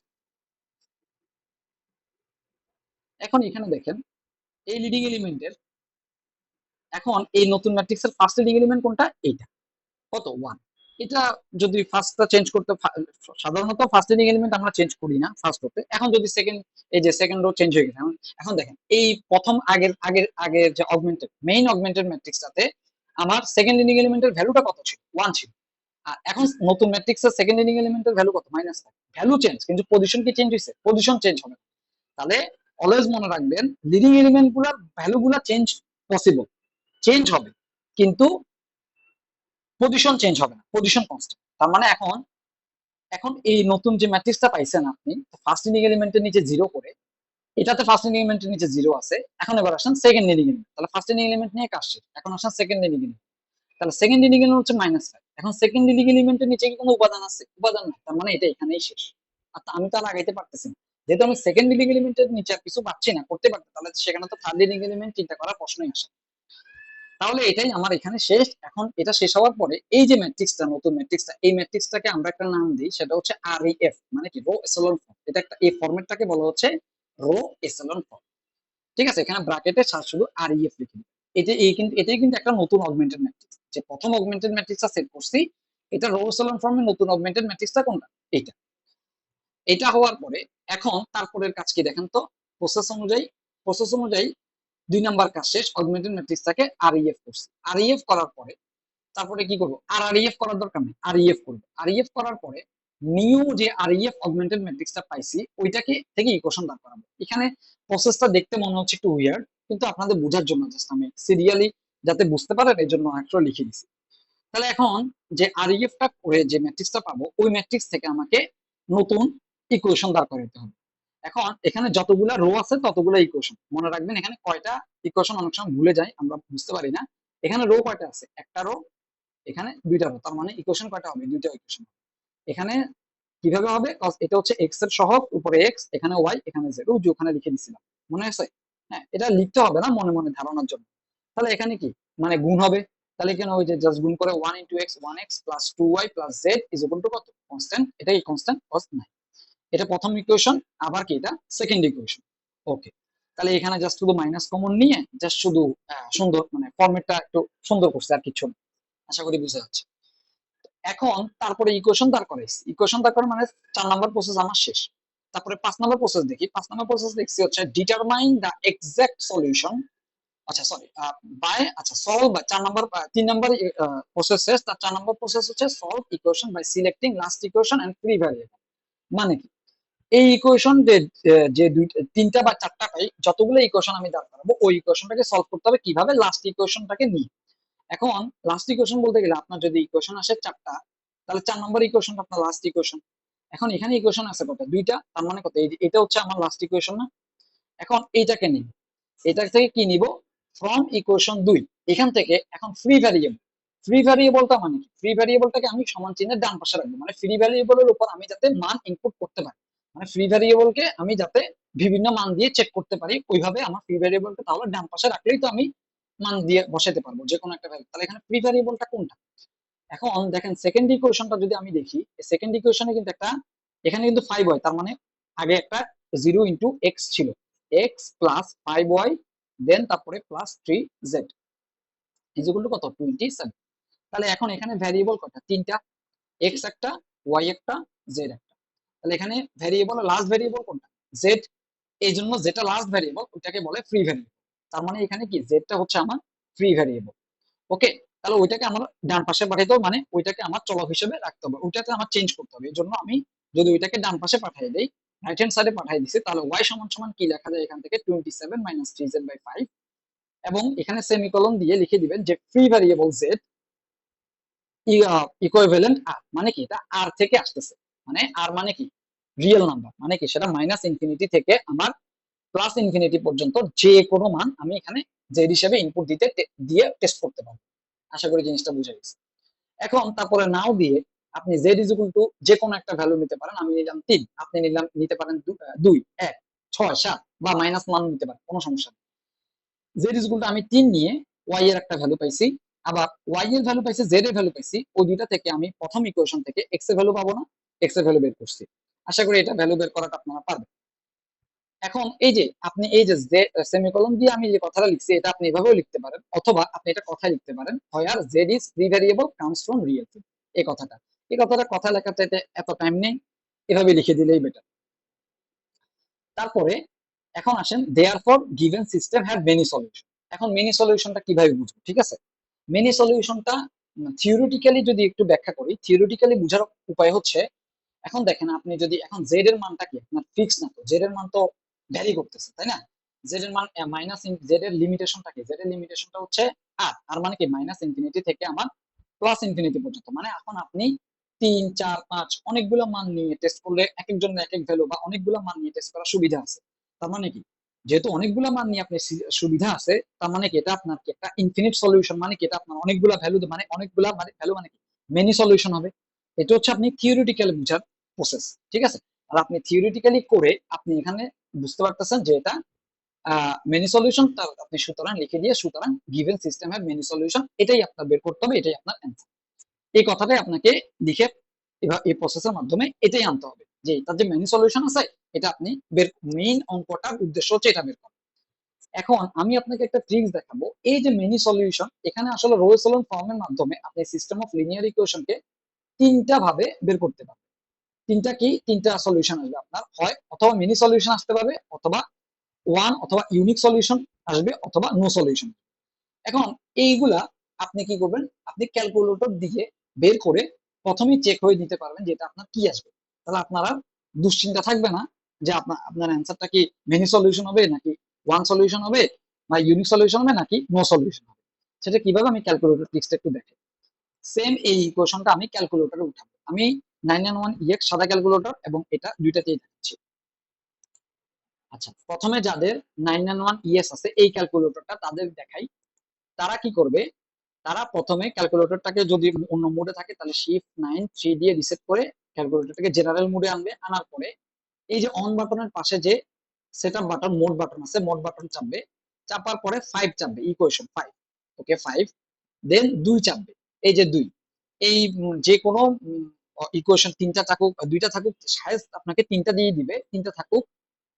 এখন এখানে দেখেন এই লিডিং এলিমেন্টের, এখন এই নতুন ম্যাট্রিক্সের ফার্স্ট লিডিং এলিমেন্ট কোনটা, এইটা কত 1, এটা যদি ফার্স্টটা চেঞ্জ করতে, সাধারণত ফার্স্ট লিডিং এলিমেন্ট আমরা চেঞ্জ করি না ফার্স্ট রোতে, এখন যদি সেকেন্ড, এই যে সেকেন্ড রো চেঞ্জ হয়ে গেছে, এখন দেখেন এই প্রথম আগের আগের আগের যে অগমেন্টেড মেইন অগমেন্টেড ম্যাট্রিক্সটাতে আমার সেকেন্ড লিডিং এলিমেন্টের ভ্যালুটা কত ছিল, 1 ছিল, আর এখন নতুন ম্যাট্রিক্সের সেকেন্ড লিডিং এলিমেন্টের ভ্যালু কত, -5, ভ্যালু চেঞ্জ কিন্তু পজিশন কি চেঞ্জ হয়েছে, পজিশন চেঞ্জ হবে না। তাহলে অলওয়েজ মনে রাখবেন লিডিং এলিমেন্ট গুলার ভ্যালু গুলা চেঞ্জ পসিবল, চেঞ্জ হবে কিন্তু পজিশন চেঞ্জ হবে না, পজিশন কনস্ট্যান্ট। তার মানে এখন এখন এই নতুন যে ম্যাট্রিক্সটা পাইছেন আপনি ফার্স্ট লিডিং এলিমেন্টের নিচে জিরো করে, এটাতে ফার্স্ট লিডিং এলিমেন্টের নিচে জিরো আছে, এখন এবার আসেন সেকেন্ড লিডিং এলিমেন্ট, তাহলে ফার্স্ট লিডিং এলিমেন্ট নিয়ে কাজ শেষ, এখন আসেন সেকেন্ড লিডিং এলিমেন্ট, তাহলে সেকেন্ড লিডিং এলিমেন্ট হচ্ছে -5, এখন সেকেন্ড লিডিং এলিমেন্টের নিচে কি কোনো উপাদান আছে? উপাদান নাই, তার মানে এটা এখানেই শেষ। আর আমি তো আর আগাইতে পারতেছি না, যেহেতু আমি সেকেন্ড লিডিং এলিমেন্টের নিচে আর কিছু পাচ্ছি না করতে পারতে, তাহলে সেখানে তো থার্ড লিডিং এলিমেন্ট চিন্তা করার প্রশ্নই আসে। তাহলে এটাই আমার এখানে শেষ। এখন এটা শেষ হওয়ার পরে এই যে ম্যাট্রিক্সটা, নতুন ম্যাট্রিক্সটা, এই ম্যাট্রিক্সটাকে আমরা একটা নাম দিই, সেটা হচ্ছে REF, মানে কি রো এসেলন ফর্ম। এটা একটা, এই ফরম্যাটটাকে বলা হচ্ছে রো এসেলন ফর্ম। ঠিক আছে, এখানে ব্র্যাকেটে শুধু REF লিখে দিই। এটাই কিন্তু একটা নতুন অগমেন্টেড ম্যাট্রিক্স, যে প্রথম অগমেন্টেড ম্যাট্রিক্সটা সেট করছি, এটা রো এসেলন ফর্মের নতুন অগমেন্টেড ম্যাট্রিক্সটা কোনটা? এটা। এটা হওয়ার পরে এখন তারপরের কাজ কি দেখেন তো, প্রসেস অনুযায়ী 2 নাম্বার কাজ শেষ, অগমেন্টেড ম্যাট্রিক্সটাকে REF করছি। REF করার পরে তারপরে কি করবো? আর REF করার দরকার নেই, REF করবো। REF করার পরে নিউ যে REF অগমেন্টেড ম্যাট্রিক্সটা পাইছি ওইটাকে থেকে ইকুয়েশন দাঁড় করাবো। এখানে প্রসেসটা দেখতে মনে হচ্ছে একটু উইয়ার্ড, কিন্তু আপনাদের বোঝার জন্য জাস্ট আমি সিরিয়ালি যাতে বুঝতে পারেন এই জন্য একটা লিখে দিছি। তাহলে এখন যে REF-টা করে যে ম্যাট্রিক্সটা পাবো, ওই ম্যাট্রিক্স থেকে আমাকে নতুন ইকুয়েশন দাঁড় করাতে হবে। এখন এখানে যতগুলা রো আছে ততগুলো ইকুয়েশন মনে রাখবেন। এখানে কয়টা ইকুয়েশন অনেক সময় ভুলে যাই, আমরা বুঝতে পারি না। এখানে রো কয়টা আছে? একটা রো, এখানে 2টা রো, তার মানে ইকুয়েশন কয়টা হবে? 2টা ইকুয়েশন। এখানে কিভাবে হবে? এটা হচ্ছে এক্স এর সহগ, উপরে এক্স, এখানে ওয়াই, এখানে জেড, ওই যে ওখানে লিখে দিছিলাম, মনে আছে? হ্যাঁ, এটা লিখতে হবে না, মনে মনে ধারণার জন্য। তাহলে এখানে কি মানে গুণ হবে, তাহলে এখানে ওই যে জাস্ট গুণ করে 1 × x 1x + 2y + z = কত? কনস্ট্যান্ট। এটা কি কনস্ট্যান্ট? কস নাই। এটা প্রথম ইকুয়েশন, আবার কি এটা সেকেন্ড ইকুয়েশন। ওকে, তাহলে এখানে জাস্ট শুধু মাইনাস কমন নিয়ে জাস্ট শুধু সুন্দর মানে ফরম্যাটটা একটু সুন্দর করছে, আর কিছু না। আশা করি বুঝা যাচ্ছে। এখন তারপরে ইকুয়েশন দাঁড় করাইছি, ইকুয়েশন দাঁড় করে মানে 4 নাম্বার প্রসেস আমার শেষ। তারপরে 5 নাম্বার প্রসেস দেখি। 5 নাম্বার প্রসেস দেখছি হচ্ছে ডিটারমাইন দ্য এক্সাক্ট সলিউশন, আচ্ছা সরি, বাই, আচ্ছা solve by 4 number, 3 number process শেষ। তার 4 নাম্বার প্রসেস হচ্ছে solve equation by selecting last equation and free variable. মানে কি? এই ইকুয়েশন যে তিনটা বা চারটা পাই, যতগুলো ইকুয়েশন আমি দাঁড় করাবো ওই ইকুয়েশনটাকে সলভ করতে হবে কিভাবে? লাস্ট ইকুয়েশনটাকে নিয়ে। এখন লাস্ট ইকুয়েশন বলতে গেলে আপনার যদি ইকুয়েশন আসে 4টা, তাহলে 4 নম্বর ইকুয়েশনটা আপনার লাস্ট ইকুয়েশন। এখন এখানে ইকুয়েশন আছে কত? 2টা, তার মানে কত? এটা হচ্ছে আমার লাস্ট ইকুয়েশন না? এখন এইটাকে নিব, এটা থেকে কি নিব? ফ্রম ইকুয়েশন 2, এখান থেকে এখন ফ্রি ভ্যারিয়েবল। ফ্রি ভ্যারিয়েবলটা মানে কি? ফ্রি ভ্যারিয়েবলটাকে আমি সমান চিহ্নের ডান পাশে রাখবো, মানে ফ্রি ভ্যারিয়েবলের উপর আমি যাতে মান ইনপুট করতে পারি, মানে ফ্রি ভ্যারিয়েবলকে আমি যাতে বিভিন্ন মান দিয়ে চেক করতে পারি, ওইভাবে আমার ফ্রি ভ্যারিয়েবলকে তাহলে ডান পাশে রাখলেই তো আমি মান দিয়ে বসাতে পারবো যে কোনো একটা ভ্যালু। তাহলে এখানে ফ্রি ভ্যারিয়েবলটা কোনটা? এখন দেখেন সেকেন্ড ইকুয়েশনটা যদি আমি দেখি, সেকেন্ড ইকুয়েশনে কিন্তু একটা, এখানে কিন্তু 5 হয়, তার মানে আগে একটা 0 × x ছিল, x + 5y, দেন তারপরে +3z কত? 27। তাহলে এখন এখানে ভ্যারিয়েবল কয়টা? 3টা, x একটা, y একটা, z একটা। তাহলে এখানে ভ্যারিয়েবল, লাস্ট ভ্যারিয়েবল কোনটা? z। এই জন্য যেটা লাস্ট ভ্যারিয়েবল ওইটাকে বলে ফ্রি ভ্যারিয়েবল। তার মানে এখানে কি জেডটা হচ্ছে আমার ফ্রি ভ্যারিয়েবল। ওকে, তাহলে ওইটাকে আমার ডান পাশে পাঠাইতে হবে, মানে ওইটাকে আমার চলক হিসেবে রাখতে হবে, ওইটাকে আমার চেঞ্জ করতে হবে। এই জন্য আমি যদি ওইটাকে ডান পাশে পাঠিয়ে দেই, রাইট হ্যান্ড সাইডে পাঠিয়ে দিছি, তাহলে y সমান সমান কি লেখা যায় এখান থেকে? 27 - 3z/5। এবং এখানে সেমিকোলন দিয়ে লিখে দিবেন যে ফ্রি ভ্যারিয়েবল z ইকুইভ্যালেন্ট আর, মানে কি এটা আর থেকে আসতেছে, মানে আর মানে কি রিয়েল নাম্বার, মানে কি সেটা -∞ থেকে আমার +∞ পর্যন্ত যে কোনো মান আমি এখানে জেড হিসেবে ইনপুট দিয়ে টেস্ট করতে পারবো। আশা করি জিনিসটা বুঝে গেছে। এখন তারপরে নাও দিয়ে আপনি জেড ইজ ইকুয়াল টু যে কোনো একটা ভ্যালু নিতে পারেন। আমি নিলাম 3, আপনি নিতে পারেন 2, 1, 6, 7 বা মাইনাস মান নিতে পারেন, কোনো সমস্যা নেই। জেড ইজ ইকুয়াল টু আমি 3 নিয়ে ওয়াই এর একটা ভ্যালু পাইছি, আবার ওয়াই এর ভ্যালু পাইছি, জেড এর ভ্যালু পাইছি, ওই দুইটা থেকে আমি প্রথম ইকুয়েশন থেকে এক্স এর ভ্যালু পাবো না, এক্স এর ভ্যালু বের করছি। আশা করি এটা ভ্যালু বের করাটা আপনারা পারবেন। এখন এই যে আপনি এই যে সেমিকোলন দিয়ে আমি যে কথাটা লিখছি, এটা আপনি এভাবেও লিখতে পারেন, অথবা আপনি এটা কথায় লিখতে পারেন, where Z is free variable comes from real thing. এই কথাটা কথা লেখার চাইতে এত টাইম নেই, এভাবে লিখে দিলেই বেটার। তারপরে এখন আসেন, therefore given system have many solution. এখন মেনি সলিউশনটা কিভাবে বুঝবো? ঠিক আছে, মেনি সলিউশনটা থিওরিটিক্যালি যদি একটু ব্যাখ্যা করি, থিওরিটিক্যালি বোঝার উপায় হচ্ছে, এখন দেখেন আপনি যদি এখন জেড এর মানটা কি আপনার ফিক্স না, তো জেড এর মান তো ভ্যারি করতেছে, তাই না? জেড এর মান মাইনাস, জেড এর লিমিটেশনটা কি? জেড এর লিমিটেশনটা হচ্ছে আর মানে কি -∞ থেকে আমার +∞ পর্যন্ত। মানে এখন আপনি তিন চার পাঁচ অনেকগুলো মান নিয়ে টেস্ট করলে এক একজনের এক এক ভ্যালু বা অনেকগুলো মান নিয়ে টেস্ট করার সুবিধা আছে। তার মানে কি, যেহেতু অনেকগুলো মান নিয়ে আপনি সুবিধা আছে, তার মানে কি এটা আপনার কি একটা ইনফিনিট সলিউশন, মানে কি এটা আপনার অনেকগুলা ভ্যালু, মানে অনেকগুলা মানে ভ্যালু মানে কি মেনি সলিউশন হবে। এটা হচ্ছে আপনি থিওরিটিক্যালি বুঝার প্রসেস, ঠিক আছে। আর আপনি থিওরিটিক্যালি করে আপনি এখানে বুঝতে পারতেছেন যে এটা মেনি সলিউশন, আপনি সুতরাং লিখে দিয়ে সুতরাং গিভেন সিস্টেমের মেনি সলিউশন এটাই আপনার বের করতে হবে, এটাই আপনার অ্যান্সার। এই কথাটাই আপনাকে লিখে এবার এই প্রসেসের মাধ্যমে এটাই আনতে হবে যে তার যে মেনি সলিউশন আছে এটা আপনি বের, মেইন অঙ্কটার উদ্দেশ্য হচ্ছে এটা বের করা। এখন আমি আপনাকে একটা ট্রিক্স দেখাবো, এই যে মেনি সলিউশন এখানে আসলে রো এচেলন ফর্মের মাধ্যমে আপনি সিস্টেম অফ লিনিয়ার ইকুয়েশনকে তিনটা ভাবে বের করতে পারবেন। তিনটা কি, তিনটা সলিউশন আসবে আপনার, হয় অথবা মিনি সলিউশন আসতে পারবে, অথবা ওয়ান অথবা ইউনিক সলিউশন আসবে, অথবা নো সলিউশন। এখন এইগুলা আপনি কি করবেন, আপনি ক্যালকুলেটর দিয়ে বের করে প্রথমেই চেক হয়ে নিতে পারবেন যে এটা আপনার কি আসবে। তাহলে আপনার আর দুশ্চিন্তা থাকবে না যে আপনার আপনার অ্যান্সারটা কি মেনি সলিউশন হবে নাকি ওয়ান সলিউশন হবে বা ইউনিক সলিউশন হবে নাকি নো সলিউশন হবে। সেটা কিভাবে, আমি ক্যালকুলেটর ট্রিক্সটা একটু দেখে সেম এই ইকুয়েশনটা আমি ক্যালকুলেটরে উঠাবো। আমি 991EX সাদা ক্যালকুলেটর এবং এটা দুইটাতেই দেখাচ্ছি। আচ্ছা, প্রথমে যাদের 991ES আছে এই ক্যালকুলেটরটা তাদের দেখাই। তারা কি করবে, তারা প্রথমে ক্যালকুলেটরটাকে যদি অন্য মোডে থাকে তাহলে শিফট 9 3 দিয়ে রিসেট করে ক্যালকুলেটরটাকে জেনারেল মোডে আনবে। আনার পরে এই যে অন বাটনের পাশে যে সেটআপ বাটন, মোড বাটন আছে, মোড বাটন চাপবে। চাপার পরে 5 চাপবে, ইকুয়েশন 5, ওকে 5, দেন 2 চাপবে, এই যে 2। এই যে কোনো ইকুয়েশন তিনটা থাকুক দুইটা থাকুক, সাইজ আপনাকে তিনটা দিয়ে দিবে, তিনটা থাকুক,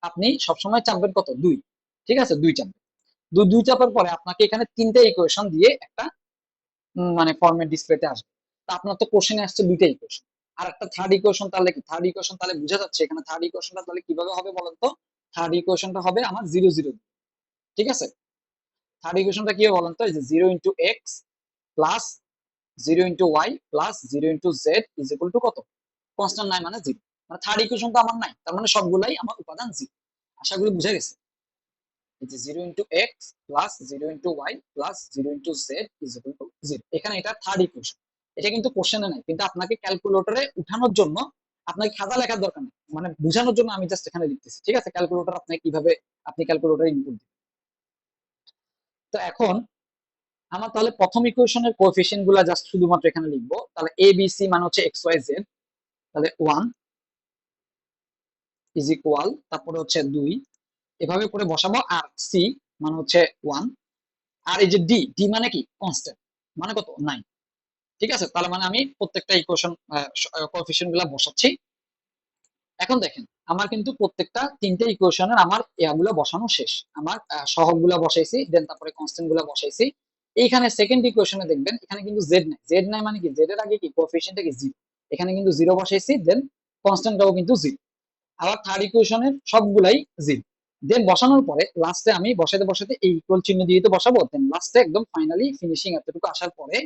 আপনি সবসময় চাপবেন কত, 2, ঠিক আছে, 2 চাপবেন। 2 চাপার পরে আপনাকে এখানে তিনটা ইকুয়েশন দিয়ে একটা মানে ফরম্যাট ডিসপ্লেতে আসবে। তা আপনার তো কোশ্চেনে আসছে দুইটা ইকুয়েশন, আর একটা থার্ড ইকুয়েশন, তাহলে কি থার্ড ইকুয়েশন তাহলে বোঝা যাচ্ছে এখানে থার্ড ইকুয়েশনটা তাহলে কিভাবে হবে বলেন তো। থার্ড ইকুয়েশনটা হবে আমার 0 0, ঠিক আছে। থার্ড ইকুয়েশনটা কি হবে বলেন তো, এই যে 0 × x plus 0 × y plus 0 × z is equal two কত, কনস্ট্যান্ট নাই মানে 0। মানে থার্ড ইকুয়েশন তো আমার নাই, তার মানে সবগুলাই আমার উপাদান 0। আশা করি বুঝা গেছে। এই যে 0 × x plus 0 × y plus 0 × z is equal two 0, এখানে এটা থার্ড ইকুয়েশন। এটা কিন্তু কোশ্চেনে নাই, কিন্তু আপনাকে ক্যালকুলেটরে উঠানোর জন্য আপনাকে খাতা লেখার দরকার নেই, মানে বোঝানোর জন্য আমি জাস্ট এখানে লিখতেছি, ঠিক আছে। ক্যালকুলেটর আপনি কিভাবে আপনি ক্যালকুলেটরে ইনপুট দিবেন। তো এখন আমার তাহলে প্রথম ইকুয়েশনের কোএফিসিয়েন্ট গুলা জাস্ট শুধুমাত্র এখানে লিখবো। তাহলে এ বি সি মানে হচ্ছে এক্স ওয়াই জেড, তাহলে 1 ইজ ইকুয়াল, তারপরে হচ্ছে 2, এভাবে করে বসাবো। আর সি মানে হচ্ছে 1, আর এই যে ডি, ডি মানে কি কনস্ট্যান্ট, মানে কত 9, ঠিক আছে। তাহলে মানে আমি প্রত্যেকটা ইকুয়েশন কোএফিসিয়েন্ট গুলা বসাচ্ছি। এখন দেখেন আমার কিন্তু প্রত্যেকটা তিনটে ইকুয়েশনের আমার ইয়াগুলো বসানো শেষ, আমার সহগ গুলা বসাইছি, দেন তারপরে কনস্ট্যান্ট গুলা বসাইছি। এইখানে সেকেন্ড ইকুয়েশনে দেখবেন এখানে কিন্তু জেড নাই, জেড নাই মানে কি জেড এর আগে কি কোএফিসিয়েন্টটা কি 0, এখানে কিন্তু 0 বসাইছি, দেন কনস্ট্যান্টটাও কিন্তু 0। আবার থার্ড ইকুয়েশনের সবগুলাই 0। দেন বসানোর পরে লাস্টে আমি বসাতে বসাতে এই ইকুয়াল চিহ্ন দিয়ে তো বসাবো, দেন লাস্টে একদম ফাইনালি ফিনিশিং এতটুকু আসার পরে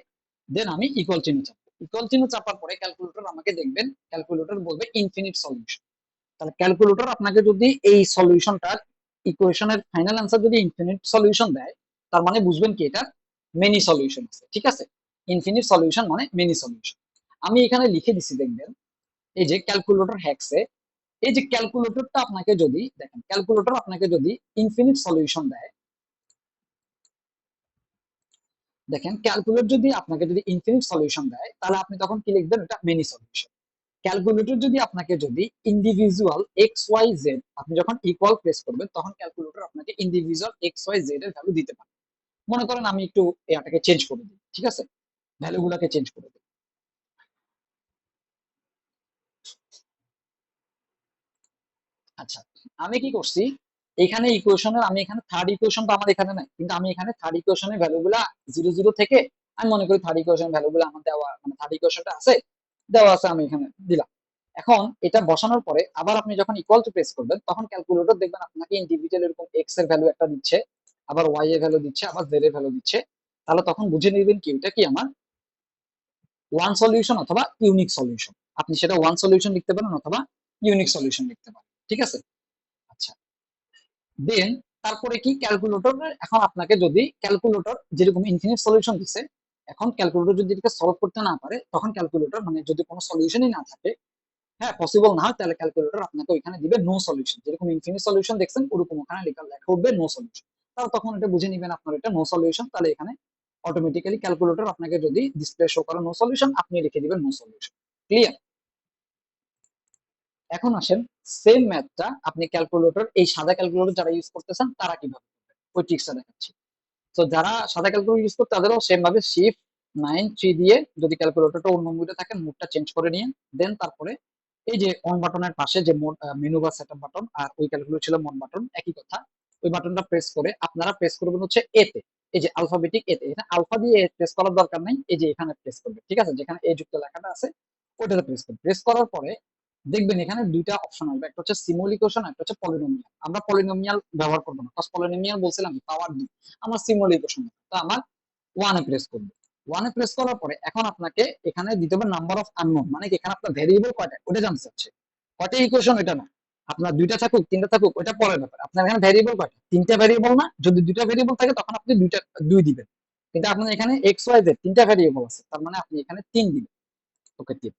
দেন আমি ইকুয়াল চিহ্ন চাপবো। ইকুয়াল চিহ্ন চাপার পরে ক্যালকুলেটর আমাকে দেখবেন, ক্যালকুলেটর বলবে ইনফিনিট সলিউশন। তাহলে ক্যালকুলেটর আপনাকে যদি এই সলিউশনটার ইকুয়েশনের ফাইনাল অ্যান্সার যদি ইনফিনিট সলিউশন দেয়, তার মানে বুঝবেন কি এটা মেনি সলিউশন আছে, ঠিক আছে। ইনফিনিট সলিউশন মানে মেনি সলিউশন। আমি এখানে লিখে দিছি দেখবেন, এই যে ক্যালকুলেটর হ্যাকসে, এই যে ক্যালকুলেটরটা আপনাকে যদি দেখেন, ক্যালকুলেটর আপনাকে যদি ইনফিনিট সলিউশন দেয়, দেখেন ক্যালকুলেটর যদি আপনাকে যদি ইনফিনিট সলিউশন দেয় তাহলে আপনি তখন কি লিখবেন, এটা মেনি সলিউশন। ক্যালকুলেটর যদি আপনাকে যদি ইন্ডিভিজুয়াল এক্স ওয়াই জেড, আপনি যখন ইকুয়াল প্রেস করবেন তখন ক্যালকুলেটর আপনাকে ইন্ডিভিজুয়াল এক্স ওয়াই জেড এর ভ্যালু দিতে পারে। মনে করেন আমি একটু এটাকে চেঞ্জ করে দিই, ঠিক আছে, ভ্যালু গুলাকে চেঞ্জ করে দিই। আচ্ছা, আমি কি করছি, এখানে ইকুয়েশনের আমি এখানে থার্ড ইকুয়েশন তো আমার এখানে নাই, কিন্তু আমি এখানে থার্ড ইকুয়েশনের ভ্যালু গুলা 0 0 থেকে আমি মনে করি থার্ড ইকুয়েশন ভ্যালু গুলো আমার দেওয়া, মানে থার্ড ইকুয়েশনটা আছে দেওয়া আছে, আমি এখানে দিলাম। এখন এটা বসানোর পরে আবার আপনি যখন ইকুয়াল টু প্রেস করবেন তখন ক্যালকুলেটর দেখবেন আপনাকে ইন্ডিভিজুয়াল এরকম এক্স এর ভ্যালু একটা দিচ্ছে, আবার ওয়াই এর ভ্যালু দিচ্ছে, আবার জেড এর ভ্যালু দিচ্ছে। তাহলে তখন বুঝে নিবেন কি এটা কি আমার ওয়ান সলিউশন অথবা ইউনিক সলিউশন। আপনি সেটা ওয়ান সলিউশন লিখতে পারেন অথবা ইউনিক সলিউশন লিখতে পারেন, ঠিক আছে। আচ্ছা, দেন তারপরে কি ক্যালকুলেটর, এখন আপনাকে যদি ক্যালকুলেটর যেরকম ইনফিনিট সলিউশন দিচ্ছে, এখন ক্যালকুলেটর যদি এটাকে সলভ করতে না পারে, তখন ক্যালকুলেটর মানে যদি কোনো সলিউশনই না থাকে, হ্যাঁ পসিবল না হয়, তাহলে ক্যালকুলেটর আপনাকে ওইখানে দিবে নো সলিউশন। যেরকম ইনফিনিট সলিউশন দেখছেন ওরকম ওখানে লেখা লেখা উঠবে নো সলিউশন। তাহলে তখন এটা বুঝে নিবেন আপনার এটা নো সলিউশন, তাহলে এখানে অটোমেটিক্যালি ক্যালকুলেটর আপনাকে যদি ডিসপ্লে শো করে নো সলিউশন, আপনি লিখে দিবেন নো সলিউশন। ক্লিয়ার? এখন আসেন সেম ম্যাথটা আপনি ক্যালকুলেটর, এই সাদা ক্যালকুলেটর যারা ইউজ করতেছেন তারা কিভাবে করবে ওই ট্রিক্সটা দেখাচ্ছি। তো যারা সাদা ক্যালকুলেটর ইউজ করতে তাদেরও সেম ভাবে Shift 9 3 দিয়ে যদি ক্যালকুলেটরটা অন্য মুডে থাকে মুডটা চেঞ্জ করে নিয়ে দেন তারপরে এই যে অন বাটনের পাশে যে মেনু বা সেটআপ বাটন, আর ওই ক্যালকুলেটর ছিল মন বাটন, একই কথা। ওই বাটনটা প্রেস করে আপনারা প্রেস করবেন হচ্ছে এতে, এই যে আলফাবেটিক এতে। এটা আলফা দিয়ে প্রেস করার দরকার নাই, এই যে এখানে প্রেস করবে, ঠিক আছে, যেখানে এ যুক্ত লেখাটা আছে ওইটাতে প্রেস করবে। প্রেস করার পরে দেখবেন এখানে দুইটা অপশন আসবে, একটা হচ্ছে সিমুল ইকুয়েশন, একটা হচ্ছে পলিনোমিয়াল। আমরা পলিনোমিয়াল ব্যবহার করবো না, কজ পলিনোমিয়াল বলছিলাম পাওয়ার দিই, আমার সিমুল ইকুয়েশন, তো আমার ওয়ানে প্রেস করবো। ওয়ানে প্রেস করার পরে এখন আপনাকে এখানে দিতে হবে নাম্বার অফ আননোন, মানে কি এখানে আপনার ভেরিয়েবল কয়টা ওটা জানতে চাচ্ছে। কয়টা ইকুয়েশন এটা না, আপনার দুইটা থাকুক তিনটা থাকুক ওটা পরের ব্যাপার, আপনার এখানে ভেরিয়েবল কয়টা, তিনটা ভেরিয়েবল না, যদি দুইটা ভেরিয়েবল থাকে তখন আপনি দুই দিবেন, কিন্তু আপনার এখানে এক্স ওয়াই জেড তিনটা ভেরিয়েবল আছে, তার মানে আপনি এখানে 3 দিবেন। ওকে 3,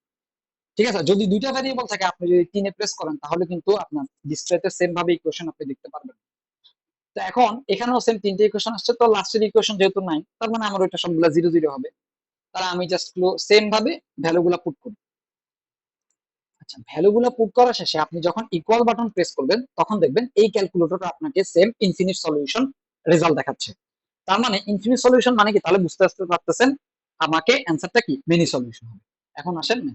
ঠিক আছে। যদি দুইটা ভেরিয়েবল থাকে আপনি যদি 3-এ প্রেস করেন তাহলে কিন্তু আপনার ডিসপ্লেতে সেম ভাবে ইকুয়েশন আপনি দেখতে পারবেন। তো এখন এখানেও সেম তিনটে ইকুয়েশন আসছে, তো লাস্টের ইকুয়েশন যেহেতু নাই তার মানে আমার ওইটা সবগুলা 0 0 হবে। তাহলে আমি জাস্ট সেম ভাবে ভ্যালুগুলা পুট করব। আচ্ছা, ভ্যালুগুলা পুট করা শেষে আপনি যখন ইকুয়াল বাটন প্রেস করবেন তখন দেখবেন এই ক্যালকুলেটরটা আপনাকে সেম ইনফিনিট সলিউশন রেজাল্ট দেখাচ্ছে। তার মানে ইনফিনিট সলিউশন মানে কি, তাহলে বুঝতে আসতে পারতেছেন আমাকে অ্যান্সারটা কি মেনি সলিউশন হবে। এখন আসেন না,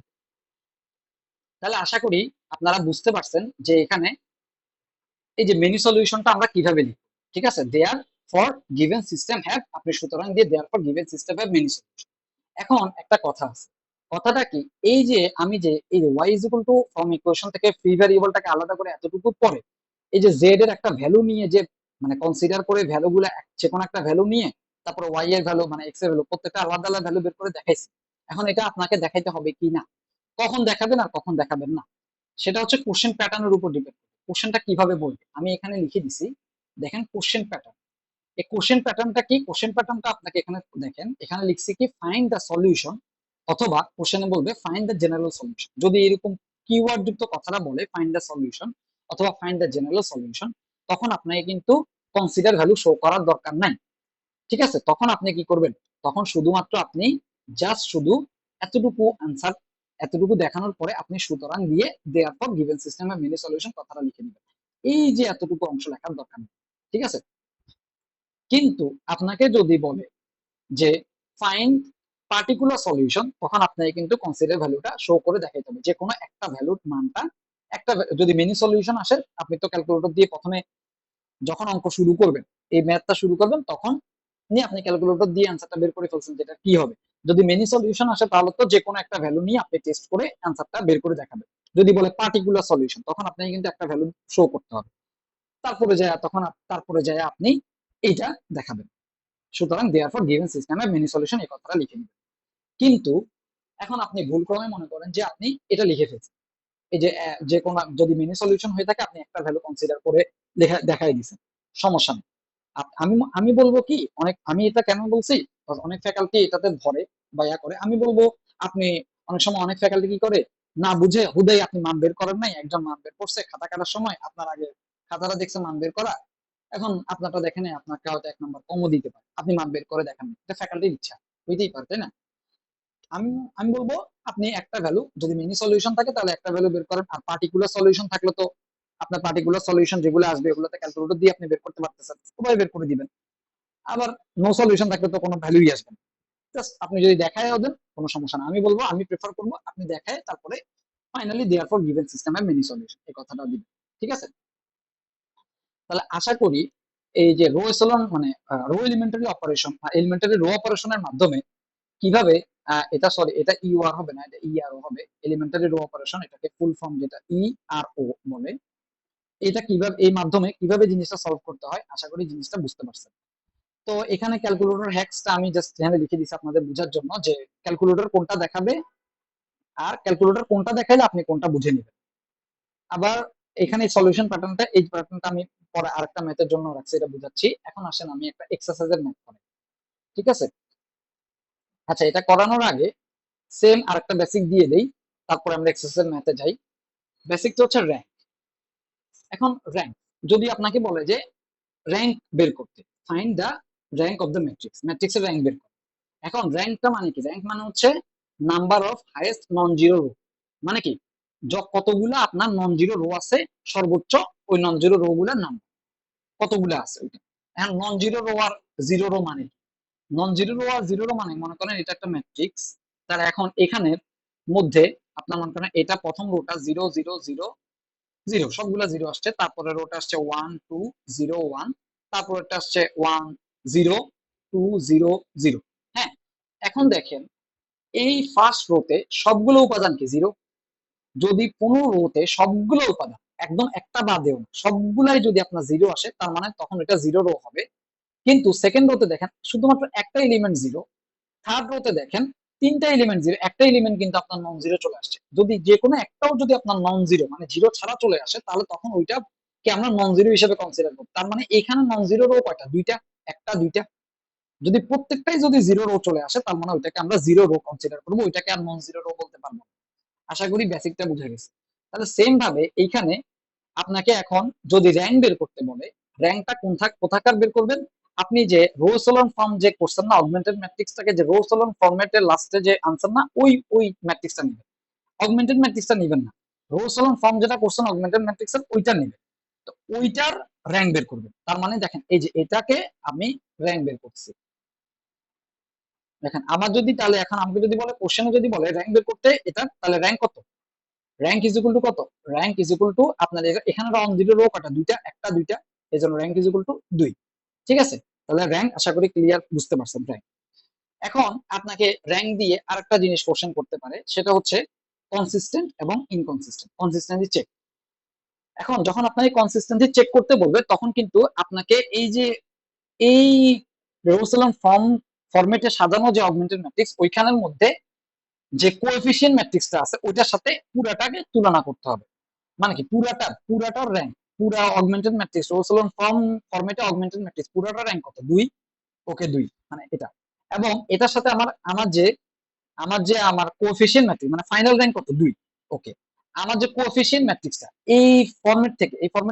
তাহলে আশা করি আপনারা বুঝতে পারছেন যে এখানে এই যে মেনি সলিউশনটা আমরা কিভাবে লিখব। ঠিক আছে, therefore given system have, আপনি সুতরাং দিয়ে therefore given system have many solution. এখন একটা কথা আছে, কথাটা কি, এই যে আমি যে এই যে y is equal two from equation থেকে ফ্রি ভ্যারিয়েবলটাকে আলাদা করে এতটুকু পরে এই যে z এর একটা ভ্যালু নিয়ে যে মানে কনসিডার করে ভ্যালুগুলো যে কোনো একটা ভ্যালু নিয়ে তারপর y এর ভ্যালু মানে x এর ভ্যালু প্রত্যেকটা আলাদা আলাদা ভ্যালু বের করে দেখাইছি। এখন এটা আপনাকে দেখাইতে হবে কি না, কখন দেখাবেন আর কখন দেখাবেন না, সেটা হচ্ছে কোশ্চেন প্যাটার্নের উপর ডিপেন্ড করে। কোশ্চেনটা কিভাবে বলবে আমি এখানে লিখে দিছি, দেখেন কোশ্চেন প্যাটার্ন। এই কোশ্চেন প্যাটার্নটা কি, কোশ্চেন প্যাটার্নটা আপনাকে এখানে দেখেন, এখানে লিখছি কি ফাইন্ড দ্য সলিউশন, অথবা কোশ্চেনে বলবে ফাইন্ড দ্য জেনারেল সলিউশন। যদি এরকম কিওয়ার্ড যুক্ত কথাটা বলে ফাইন্ড দ্য সলিউশন অথবা ফাইন্ড দ্য জেনারেল সলিউশন, তখন আপনাকে কিন্তু কনসিডার ভ্যালু শো করার দরকার নাই। ঠিক আছে, তখন আপনি কি করবেন, তখন শুধুমাত্র আপনি জাস্ট শুধু এতটুকু অ্যান্সার এতটুকু দেখানোর পরে আপনি সুতরাং দিয়ে দেয়ার পর গিভেন সিস্টেমের মেনি সলিউশন কথাটা লিখে দিবেন। এই যে এতটুকু অংশ লেখার দরকার নেই। ঠিক আছে, কিন্তু আপনাকে যদি বলে যে ফাইন্ড পার্টিকুলার সলিউশন, তখন আপনাকে কিন্তু কনসিডার ভ্যালুটা শো করে দেখাইতে হবে, যে কোনো একটা ভ্যালুর মানটা একটা যদি মেনি সলিউশন আসে, আপনি তো ক্যালকুলেটর দিয়ে প্রথমে যখন অঙ্ক শুরু করবেন, এই ম্যাথটা শুরু করবেন তখন নিয়ে আপনি ক্যালকুলেটর দিয়ে অ্যান্সারটা বের করে ফেলছেন যেটা কি হবে। যদি মেনি সলিউশন আসে তাহলে তো যে কোনো একটা ভ্যালু নিয়ে আপনি টেস্ট করে অ্যান্সারটা বের করে দেখাবেন। যদি বলে পার্টিকুলার সলিউশন তখন আপনাকে কিন্তু একটা ভ্যালু শো করতে হবে, তারপরে যায় তখন তারপরে যায় আপনি এইটা দেখাবেন। সুতরাং দেয়ার ফর গিভেন সিস্টেমে মেনি সলিউশন এই কথাটা লিখে নেবেন। কিন্তু এখন আপনি ভুল ক্রমে মনে করেন যে আপনি এটা লিখে ফেলছেন, এই যে যে কোনো যদি মেনি সলিউশন হয়ে থাকে আপনি একটা ভ্যালু কনসিডার করে দেখাই দিচ্ছেন, সমস্যা নেই। আমি আমি বলবো কি, আমি এটা কেন বলছি, অনেক ফ্যাকাল্টি এটাতে ধরে বা ইয়া করে, আমি বলবো আপনি অনেক সময় অনেক ফ্যাকাল্টি কি করে না বুঝে হুদাই আপনি মান বের করেন নাই, একজন মান বের করছে খাতা কাটার সময়, আপনার আগে খাতাটা দেখছে মান বের করা, এখন আপনারটা দেখেন আপনাকে হয়তো 1 নম্বর কমও দিতে পারে, আপনি মান বের করে দেখান, এটা ফ্যাকাল্টির ইচ্ছা, হইতেই পারে তাই না। আমি আমি বলবো আপনি একটা ভ্যালু যদি মিনি সলিউশন থাকে তাহলে একটা ভ্যালু বের করেন, আর পার্টিকুলার সলিউশন থাকলে তো আপনার পার্টিকুলার সলিউশন যেগুলো আসবে এগুলোতে ক্যালকুলেটর দিয়ে আপনি বের করতে পারতেছেন, সবাই বের করে দিবেন। আবার নো সলিউশন থাকলে তো কোনো ভ্যালুই আসবে না, জাস্ট আপনি যদি দেখায় দেন কোনো সমস্যা না। আমি বলবো আমি প্রেফার করবো আপনি দেখায় তারপরে ফাইনালি দেয়ার ফর গিভেন সিস্টেমে মেনি সলিউশন এই কথাটা দিবেন। ঠিক আছে, তাহলে আশা করি এই যে রো এসেলন মানে row elementary operation elementary row অপারেশনের মাধ্যমে কিভাবে এটা সরি এটা ইউআর হবে না, এটা ইআরও হবে, এলিমেন্টারি রো অপারেশন, এটাকে ফুল ফর্ম যেটা ইআরও বলে, এটা কিভাবে এই মাধ্যমে কিভাবে জিনিসটা সলভ করতে হয় আশা করি জিনিসটা বুঝতে পারছেন। তো এখানে ক্যালকুলেটর হ্যাক্সটা আমি জাস্ট এখানে লিখে দিচ্ছি আপনাদের বোঝার জন্য, যে ক্যালকুলেটর কোনটা দেখাবে আর ক্যালকুলেটর কোনটা দেখাইলে আপনি কোনটা বুঝে নেবেন। আবার এখানে সলিউশন প্যাটার্নটা এই প্যাটার্নটা আমি পরে আরেকটা ম্যাথের জন্য রাখছি, এটা বুঝাচ্ছি। এখন আসেন আমি একটা এক্সারসাইজের ম্যাথ করি। ঠিক আছে, আচ্ছা, এটা করানোর আগে সেম আরেকটা বেসিক দিয়ে দেই, তারপরে আমরা এক্সারসাইজ ম্যাথে যাই। বেসিকটা হচ্ছে র্যাঙ্ক। এখন র্যাঙ্ক যদি আপনাকে বলে যে র্যাঙ্ক বের করতে, find the rank of the matrix, ম্যাট্রিক্সের র্যাঙ্ক বের করতে। এখন র্যাঙ্কটা মানে কি? র্যাঙ্ক মানে হচ্ছে number of highest non zero row, মানে কি কতগুলো আপনার নন জিরো রো আছে, সর্বোচ্চ ওই নন জিরো রো গুলার নাম কতগুলো আছে ওইটা। এখন নন জিরো রো আর জিরো রো মানে নন জিরো রো আর জিরো রো মানে মনে করেন এটা একটা ম্যাট্রিক্স, তার এখন এখানের মধ্যে আপনার মনে করেন এটা প্রথম রোটা 0 0 0 0, সবগুলা জিরো আসছে, তারপরে রোটা আসছে 1 2 0 1, তারপরেরটা আসছে 1 0 2 0 0। হ্যাঁ, এখন দেখেন এই ফার্স্ট রোতে সবগুলো উপাদান কি জিরো। যদি কোনো রোতে সবগুলো উপাদান একদম একটা বাদেও না সবগুলাই যদি আপনার জিরো আসে, তার মানে তখন এটা জিরো রো হবে। কিন্তু সেকেন্ড রোতে দেখেন শুধুমাত্র একটা এলিমেন্ট জিরো, থার্ড রোতে দেখেন তিনটা এলিমেন্ট জিরো, একটা এলিমেন্ট কিন্তু আপনার নন জিরো চলে আসছে। যদি যে কোনো একটাও যদি আপনার নন জিরো মানে জিরো ছাড়া চলে আসে, তাহলে তখন ওইটা কে আমরা নন জিরো হিসেবে কনসিডার করব। তার মানে এখানে নন জিরো রো কয়টা? দুইটা, একটা দুইটা। যদি প্রত্যেকটাই যদি জিরো রো চলে আসে, তার মানে ওইটাকে আমরা জিরো রো কনসিডার করবো, ওইটাকে আর নন জিরো রো বলতে পারবো না। আশা করি বেসিকটা বুঝা গেছে। তাহলে সেম ভাবে এইখানে আপনাকে এখন যদি র্যাঙ্ক বের করতে বলে, র্যাঙ্কটা কোথাকার বের করবেন? আপনি যে রো এচেলন ফর্ম যে করছেন না অগমেন্টেড ম্যাট্রিক্সটাকে, যে রো এচেলন ফরম্যাটের লাস্টে যে আনসার না, ওই ম্যাট্রিক্সটা নেবেন, অগমেন্টেড ম্যাট্রিক্সটা নেবেন না। রো এচেলন ফর্ম যেটা করছেন অগমেন্টেড ম্যাট্রিক্সের ওইটা নেবেন। তো ওইটার র্যাঙ্ক বের করবেন। তার মানে দেখেন এই যে এটাকে আমি র্যাঙ্ক বের করছি। দেখেন আমার যদি তাহলে এখন আমাকে যদি বলে কোশ্চেনে যদি বলে র্যাঙ্ক বের করতে এটা, তাহলে র্যাঙ্ক কত? র্যাঙ্ক ইজ ইকুয়াল টু কত? র্যাঙ্ক ইজ ইকুয়াল টু আপনার এখানে অন জিরো রো কটা? দুইটা, একটা দুইটা, এই জন্য র্যাঙ্ক ইজ ইকুয়াল টু 2। ঠিক আছে, তাহলে র্যাঙ্ক আশা করি ক্লিয়ার, বুঝতে পারছেন র্যাঙ্ক। এখন আপনাকে র্যাঙ্ক দিয়ে আরেকটা জিনিস কোশ্চেন করতে পারে, সেটা হচ্ছে কনসিস্টেন্ট এবং ইনকনসিস্টেন্ট, কনসিস্টেন্সি চেক। এখন যখন আপনাকে কনসিস্টেন্সি চেক করতে বলবে, তখন কিন্তু আপনাকে এই যে এই রোসেলন ফরম্যাটে সাজানো যে অগমেন্টেড ম্যাট্রিক্স, ওইখানের মধ্যে যে কোএফিসিয়েন্ট ম্যাট্রিক্সটা আছে ওইটার সাথে পুরাটাকে তুলনা করতে হবে। মানে কি পুরাটার র্যাঙ্ক, পুরা অগমেন্টেড ম্যাট্রিক্স রোসেলন ফরম্যাটে অগমেন্টেড ম্যাট্রিক্স পুরাটার র্যাঙ্ক কত? 2। ওকে 2 মানে এটা, এবং এটার সাথে আমার আমার কোএফিসিয়েন্ট ম্যাট্রিক্স মানে ফাইনাল র্যাঙ্ক কত? 2। ওকে, আমার যে কোএফিসিয়েন্ট ম্যাট্রিক্সটা এই ফরম্যাট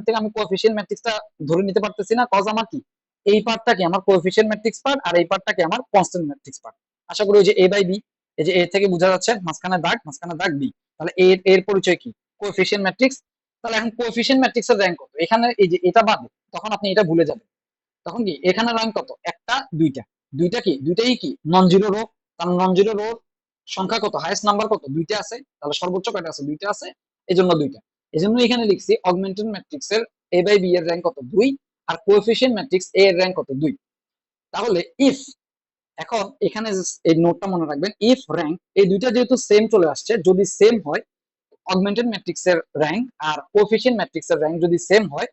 থেকে আমি কোএফিসিয়েন্ট ম্যাট্রিক্সটা ধরে নিতে পারতেছি না, কজ আমার কি এই পার্টটা কি আমার কোএফিসিয়েন্ট ম্যাট্রিক্স পার্ট, আর এই পার্টটা কি আমার কনস্ট্যান্ট ম্যাট্রিক্স পার্ট। আশা করি ওই যে এ বাই বি, এই যে এ থেকে বোঝা যাচ্ছে মাঝখানে দাগ বি, তাহলে এর পরিচয় কি? Coefficient matrix. তাহলে এখন কোএফিসিয়েন্ট ম্যাট্রিক্সের র্যাঙ্ক কত? এখানে এই যে এটা বাদে তখন আপনি এটা ভুলে যাবেন। তখন কি এখানে র্যাঙ্ক কত? একটা দুইটা, দুইটাই কি নন জিরো রো। কারণ নন জিরো রো সংখ্যা কত? হাইয়েস্ট নাম্বার কত? দুইটা আছে। তাহলে সর্বোচ্চ কয়টা আছে? দুইটা আছে, এই জন্য দুইটা। এই জন্য এখানে লিখছি অগমেন্টেড ম্যাট্রিক্স এর এ বাই বি এর র্যাঙ্ক কত? 2, আর কোএফিসিয়েন্ট ম্যাট্রিক্স এ এর র্যাঙ্ক কত? 2। তাহলে ইফ, এখন এখানে এই নোটটা মনে রাখবেন, ইফ র্যাঙ্ক এই দুইটা যেহেতু সেম চলে আসছে, যদি সেম হয় অগমেন্টেড ম্যাট্রিক্স এর র্যাঙ্ক আর কোএফিসিয়েন্ট ম্যাট্রিক্স এর র্যাঙ্ক যদি সেম হয়,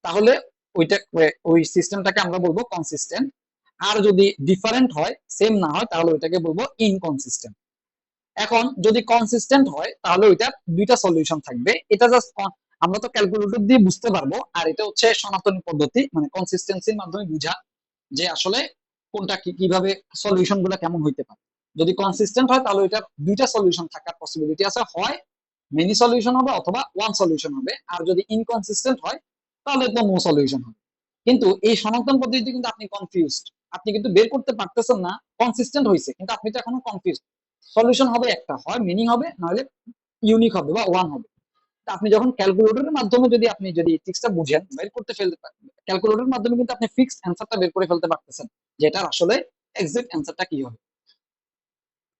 তাহলে ওইটা ওই সিস্টেমটাকে আমরা বলবো কনসিস্টেন্ট। আর যদি ডিফারেন্ট হয়, সেম না হয়, তাহলে ওইটাকে বলবো ইনকনসিস্টেন্ট। এখন যদি কনসিস্টেন্ট হয়, তাহলে ওইটার দুইটা সলিউশন থাকবে। এটা জাস্ট আমরা তো ক্যালকুলেটর দিয়ে বুঝতে পারবো, আর এটা হচ্ছে সনাতনী পদ্ধতি, মানে কনসিস্টেন্সির মাধ্যমে বুঝা যে আসলে কোনটা কিভাবে সলিউশন গুলো কেমন হইতে পারে। যদি কনসিস্টেন্ট হয়, তাহলে ওইটার দুইটা সলিউশন থাকার পসিবিলিটি আছে, হয় মেনি সলিউশন হবে অথবা ওয়ান সলিউশন হবে। আর যদি ইনকনসিস্টেন্ট হয়, তাহলে তো নো সলিউশন হবে। কিন্তু এই সনাতন পদ্ধতিতে কিন্তু আপনি কনফিউজড, আপনি কিন্তু বের করতে পারতেছেন না। কনসিস্টেন্ট হয়েছে কিন্তু আপনি তো এখনো কনফিউজড। সলিউশন হবে একটা, হয় মিনি হবে, নাহলে ইউনিক হবে বা ওয়ান হবে। তা আপনি যখন ক্যালকুলেটরের মাধ্যমে যদি ট্রিক্সটা বুঝেন, বের করতে ফেলতে পারেন, ক্যালকুলেটরের মাধ্যমে কিন্তু আপনি ফিক্সড অ্যান্সারটা বের করে ফেলতে পারতেছেন, যেটা আসলে এক্সাক্ট অ্যান্সারটা কি হবে।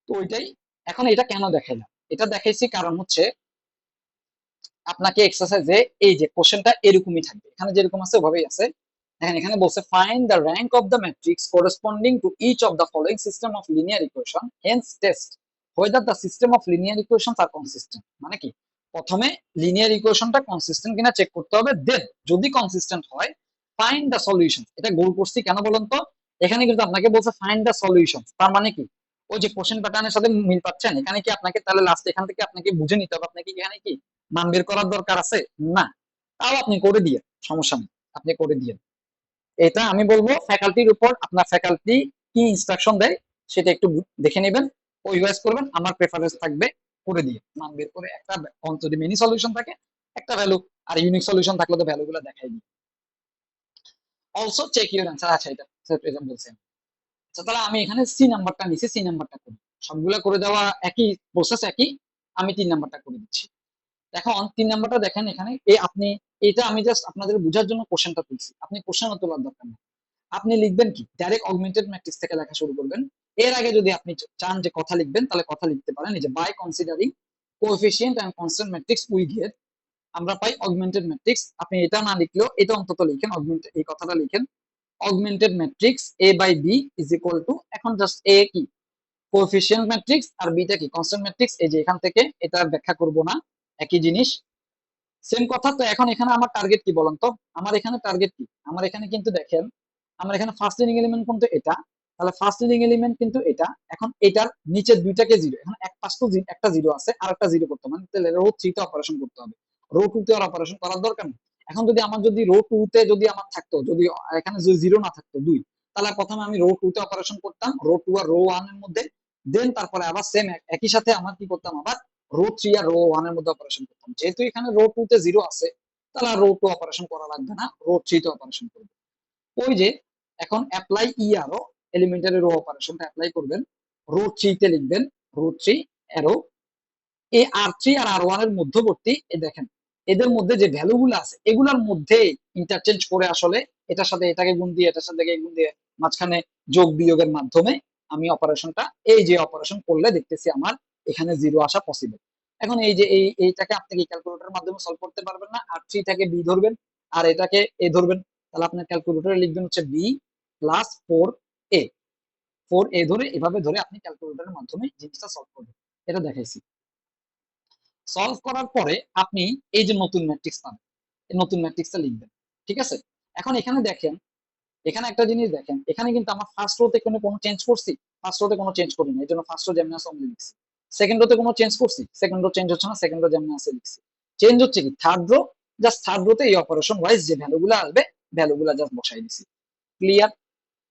তো ওইটাই। এখন এটা কেন দেখাইলাম? এটা দেখাইছি কারণ হচ্ছে আপনাকে এক্সারসাইজে এই যে কোশ্চেনটা এরকমই থাকবে, এখানে যেরকম আছে ওভাবেই আছে। দেখেন এখানে বলছে find the rank of the matrix corresponding to each of the following system of linear equation, hence test whether the system of linear equations are consistent। মানে কি, প্রথমে লিনিয়ার ইকুয়েশনটা কনসিস্টেন্ট কিনা চেক করতে হবে, দেন যদি কনসিস্টেন্ট হয় ফাইন্ড দ্য সলিউশন। এটা গোল করছি কেন বলুন তো? এখানে কিন্তু আপনাকে বলছে ফাইন্ড দ্য সলিউশন, তার মানে কি ওই যে কোশ্চেন প্যাটার্নের সাথে মিল পাচ্ছেন, এখানে কি আপনাকে তাহলে লাস্ট এখান থেকে আপনাকে বুঝে নিতে হবে আপনাকে এখানে কি মান বের করার দরকার আছে না। তাও আপনি করে দিয়ে, সমস্যা নেই, আপনি করে দিয়ে। এটা আমি বলবো ফ্যাকাল্টির উপর, আপনার ফ্যাকাল্টি কি ইনস্ট্রাকশন দেয় সেটা একটু দেখে নেবেন, ওইভাবে করবেন। আমার প্রেফারেন্স থাকবে করে দিয়ে মান বের করে একটা, যদি মিনি সলিউশন থাকে একটা ভ্যালু, আর ইউনিক সলিউশন থাকলে তো ভ্যালু গুলো দেখাই দিই। অলসো চেক ইউর অ্যান্সার, আচ্ছা এটা বলছেন। আচ্ছা তাহলে আমি এখানে সি নাম্বারটা নিছি, সি নাম্বারটা করি, সবগুলা করে দেওয়া একই প্রসেস, একই। আমি 3 নাম্বারটা করে দিচ্ছি। এখন 3 নাম্বারটা দেখেন এখানে, আপনি, এটা আমি জাস্ট আপনাদের বোঝার জন্য কোশ্চেনটা তুলছি, আপনি কোশ্চেনও তোলার দরকার নেই। আপনি লিখবেন কি, ডাইরেক্ট অগমেন্টেড ম্যাট্রিক্স থেকে লেখা শুরু করবেন। এর আগে যদি আপনি চান যে কথা লিখবেন, তাহলে কথা লিখতে পারেন, এই যে by considering coefficient and constant matrix we get, আমরা পাই অগমেন্টেড ম্যাট্রিক্স। আপনি এটা না লিখলেও এটা অন্তত লিখেন, অগমেন্টেড, এই কথাটা লিখেন, augmented matrix A by B is equal to, এখন জাস্ট এ কি কোএফিসিয়েন্ট ম্যাট্রিক্স আর বিটা কি কনস্ট্যান্ট ম্যাট্রিক্স। এই যে এখান থেকে এটা ব্যাখ্যা করব না, একই জিনিস, সেম কথা। তো এখন এখানে আমার টার্গেট কি বলেন তো, আমার এখানে টার্গেট কি, আমার এখানে কিন্তু দেখেন, আমার এখানে ফার্স্ট লিডিং এলিমেন্ট কিন্তু এটা, তাহলে ফার্স্ট লিডিং এলিমেন্ট কিন্তু এটা। এখন এটার নিচের দুইটাকে জিরো, এখন এক পাশ তো একটা জিরো আছে আর একটা জিরো করতে হবে, মানে তাহলে রো 3 তে অপারেশন করতে হবে, রো 2 তে আর অপারেশন করার দরকার নেই। এখন যদি আমার, যদি রো 2 তে যদি আমার থাকতো, যদি এখানে যদি জিরো না থাকতো 2, তাহলে প্রথমে আমি রো 2 তে অপারেশন করতাম, রো 2 আর রো 1 এর মধ্যে, দেন তারপরে আবার সেম একই সাথে আমার কি করতাম, আবার রো 3 আর রো 1 এর মধ্যে অপারেশন করতাম। যেহেতু এখানে রো 2 তে জিরো আছে, তাহলে আর রো 2 অপারেশন করা লাগবে না, রো 3 তে অপারেশন করব। ওই যে এখন অ্যাপ্লাই আরো এলিমেন্টারি রো অপারেশনটা অ্যাপ্লাই করবেন, রো 3 তে লিখবেন, রো 3 অ্যারো, এই আর3 আর আর1 এর মধ্যবর্তী, এই দেখেন এদের মধ্যে যে ভ্যালু গুলো আছে এগুলোর মধ্যে ইন্টারচেঞ্জ করে, আসলে এটার সাথে এটাকে গুণ দিয়ে, এটার সাথে গুণ দিয়ে, মাঝখানে যোগ বিয়োগের মাধ্যমে আমি অপারেশনটা, এই যে অপারেশন করলে দেখতেছি আমার এখানে জিরো আসা পসিবল। এখন এই যে এইটাকে আপনি কি ক্যালকুলেটরের মাধ্যমে সলভ করতে পারবেন না, আর3 থেকে বি ধরবেন আর এটাকে এ ধরবেন, তাহলে আপনার ক্যালকুলেটরে লিখবেন হচ্ছে বি প্লাস 4 এ, 4 এ ধরে, এভাবে ধরে আপনি ক্যালকুলেটরের মাধ্যমে জিনিসটা সলভ করবেন। এটা দেখাইছি। সলভ করার পরে আপনি এই যে নতুন ম্যাট্রিক্স পাবেন, এই নতুন ম্যাট্রিক্সটা লিখবেন, ঠিক আছে। এখন এখানে দেখেন, এখানে একটা জিনিস দেখেন, এখানে কিন্তু আমার ফার্স্ট রোতে কোনো চেঞ্জ করছি, ফার্স্ট রোতে কোনো চেঞ্জ করিনি, এই জন্য ফার্স্ট রো যেমন আছে অমনি লিখছি। সেকেন্ড রোতে কোনো চেঞ্জ করছি, সেকেন্ড রো চেঞ্জ হচ্ছে না, সেকেন্ড রো যেমন আছে লিখছি। চেঞ্জ হচ্ছে কি থার্ড রো, জাস্ট থার্ড রোতে এই অপারেশন ওয়াইজ যে ভ্যালুগুলো আসবে, ভ্যালুগুলো জাস্ট বসাই দিছি। ক্লিয়ার?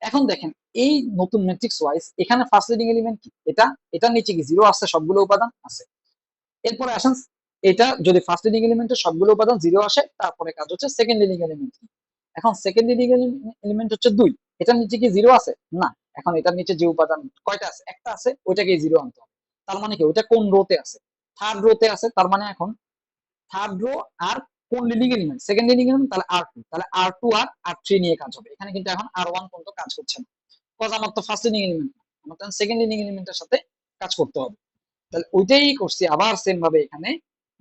এখন দেখেন এই নতুন ম্যাট্রিক্স ওয়াইজ এখানে ফার্স্ট লিডিং এলিমেন্ট কি, এটা, এটার নিচে কি জিরো আছে, সবগুলো উপাদান আছে। এরপরে আসেন, এটা যদি ফার্স্ট লিডিং এলিমেন্টের সবগুলো উপাদান জিরো আসে, তারপরে কাজ হচ্ছে সেকেন্ড লিডিং এলিমেন্ট। এখন সেকেন্ড লিডিং এলিমেন্ট হচ্ছে 2, এটার নিচে কি জিরো আছে না, এখন এটার নিচে যে উপাদান কয়টা আছে, একটা আছে, ওইটাকে জিরো আনতে হবে। তার মানে কি ওইটা কোন রোতে আছে, থার্ড রোতে আছে, তার মানে এখন থার্ড রো আর কোন leading element, second leading element, তাহলে আর2, তাহলে আর2 আর আর3 নিয়ে কাজ হবে। এখানে কিন্তু এখন আর1 পর্যন্ত কাজ করছে না, বিকজ আমার তো ফার্স্ট লিডিং এলিমেন্ট, আমার তো সেকেন্ড লিডিং এলিমেন্টের সাথে কাজ করতে হবে। তাহলে ওইটাই করছি আবার সেম ভাবে এখানে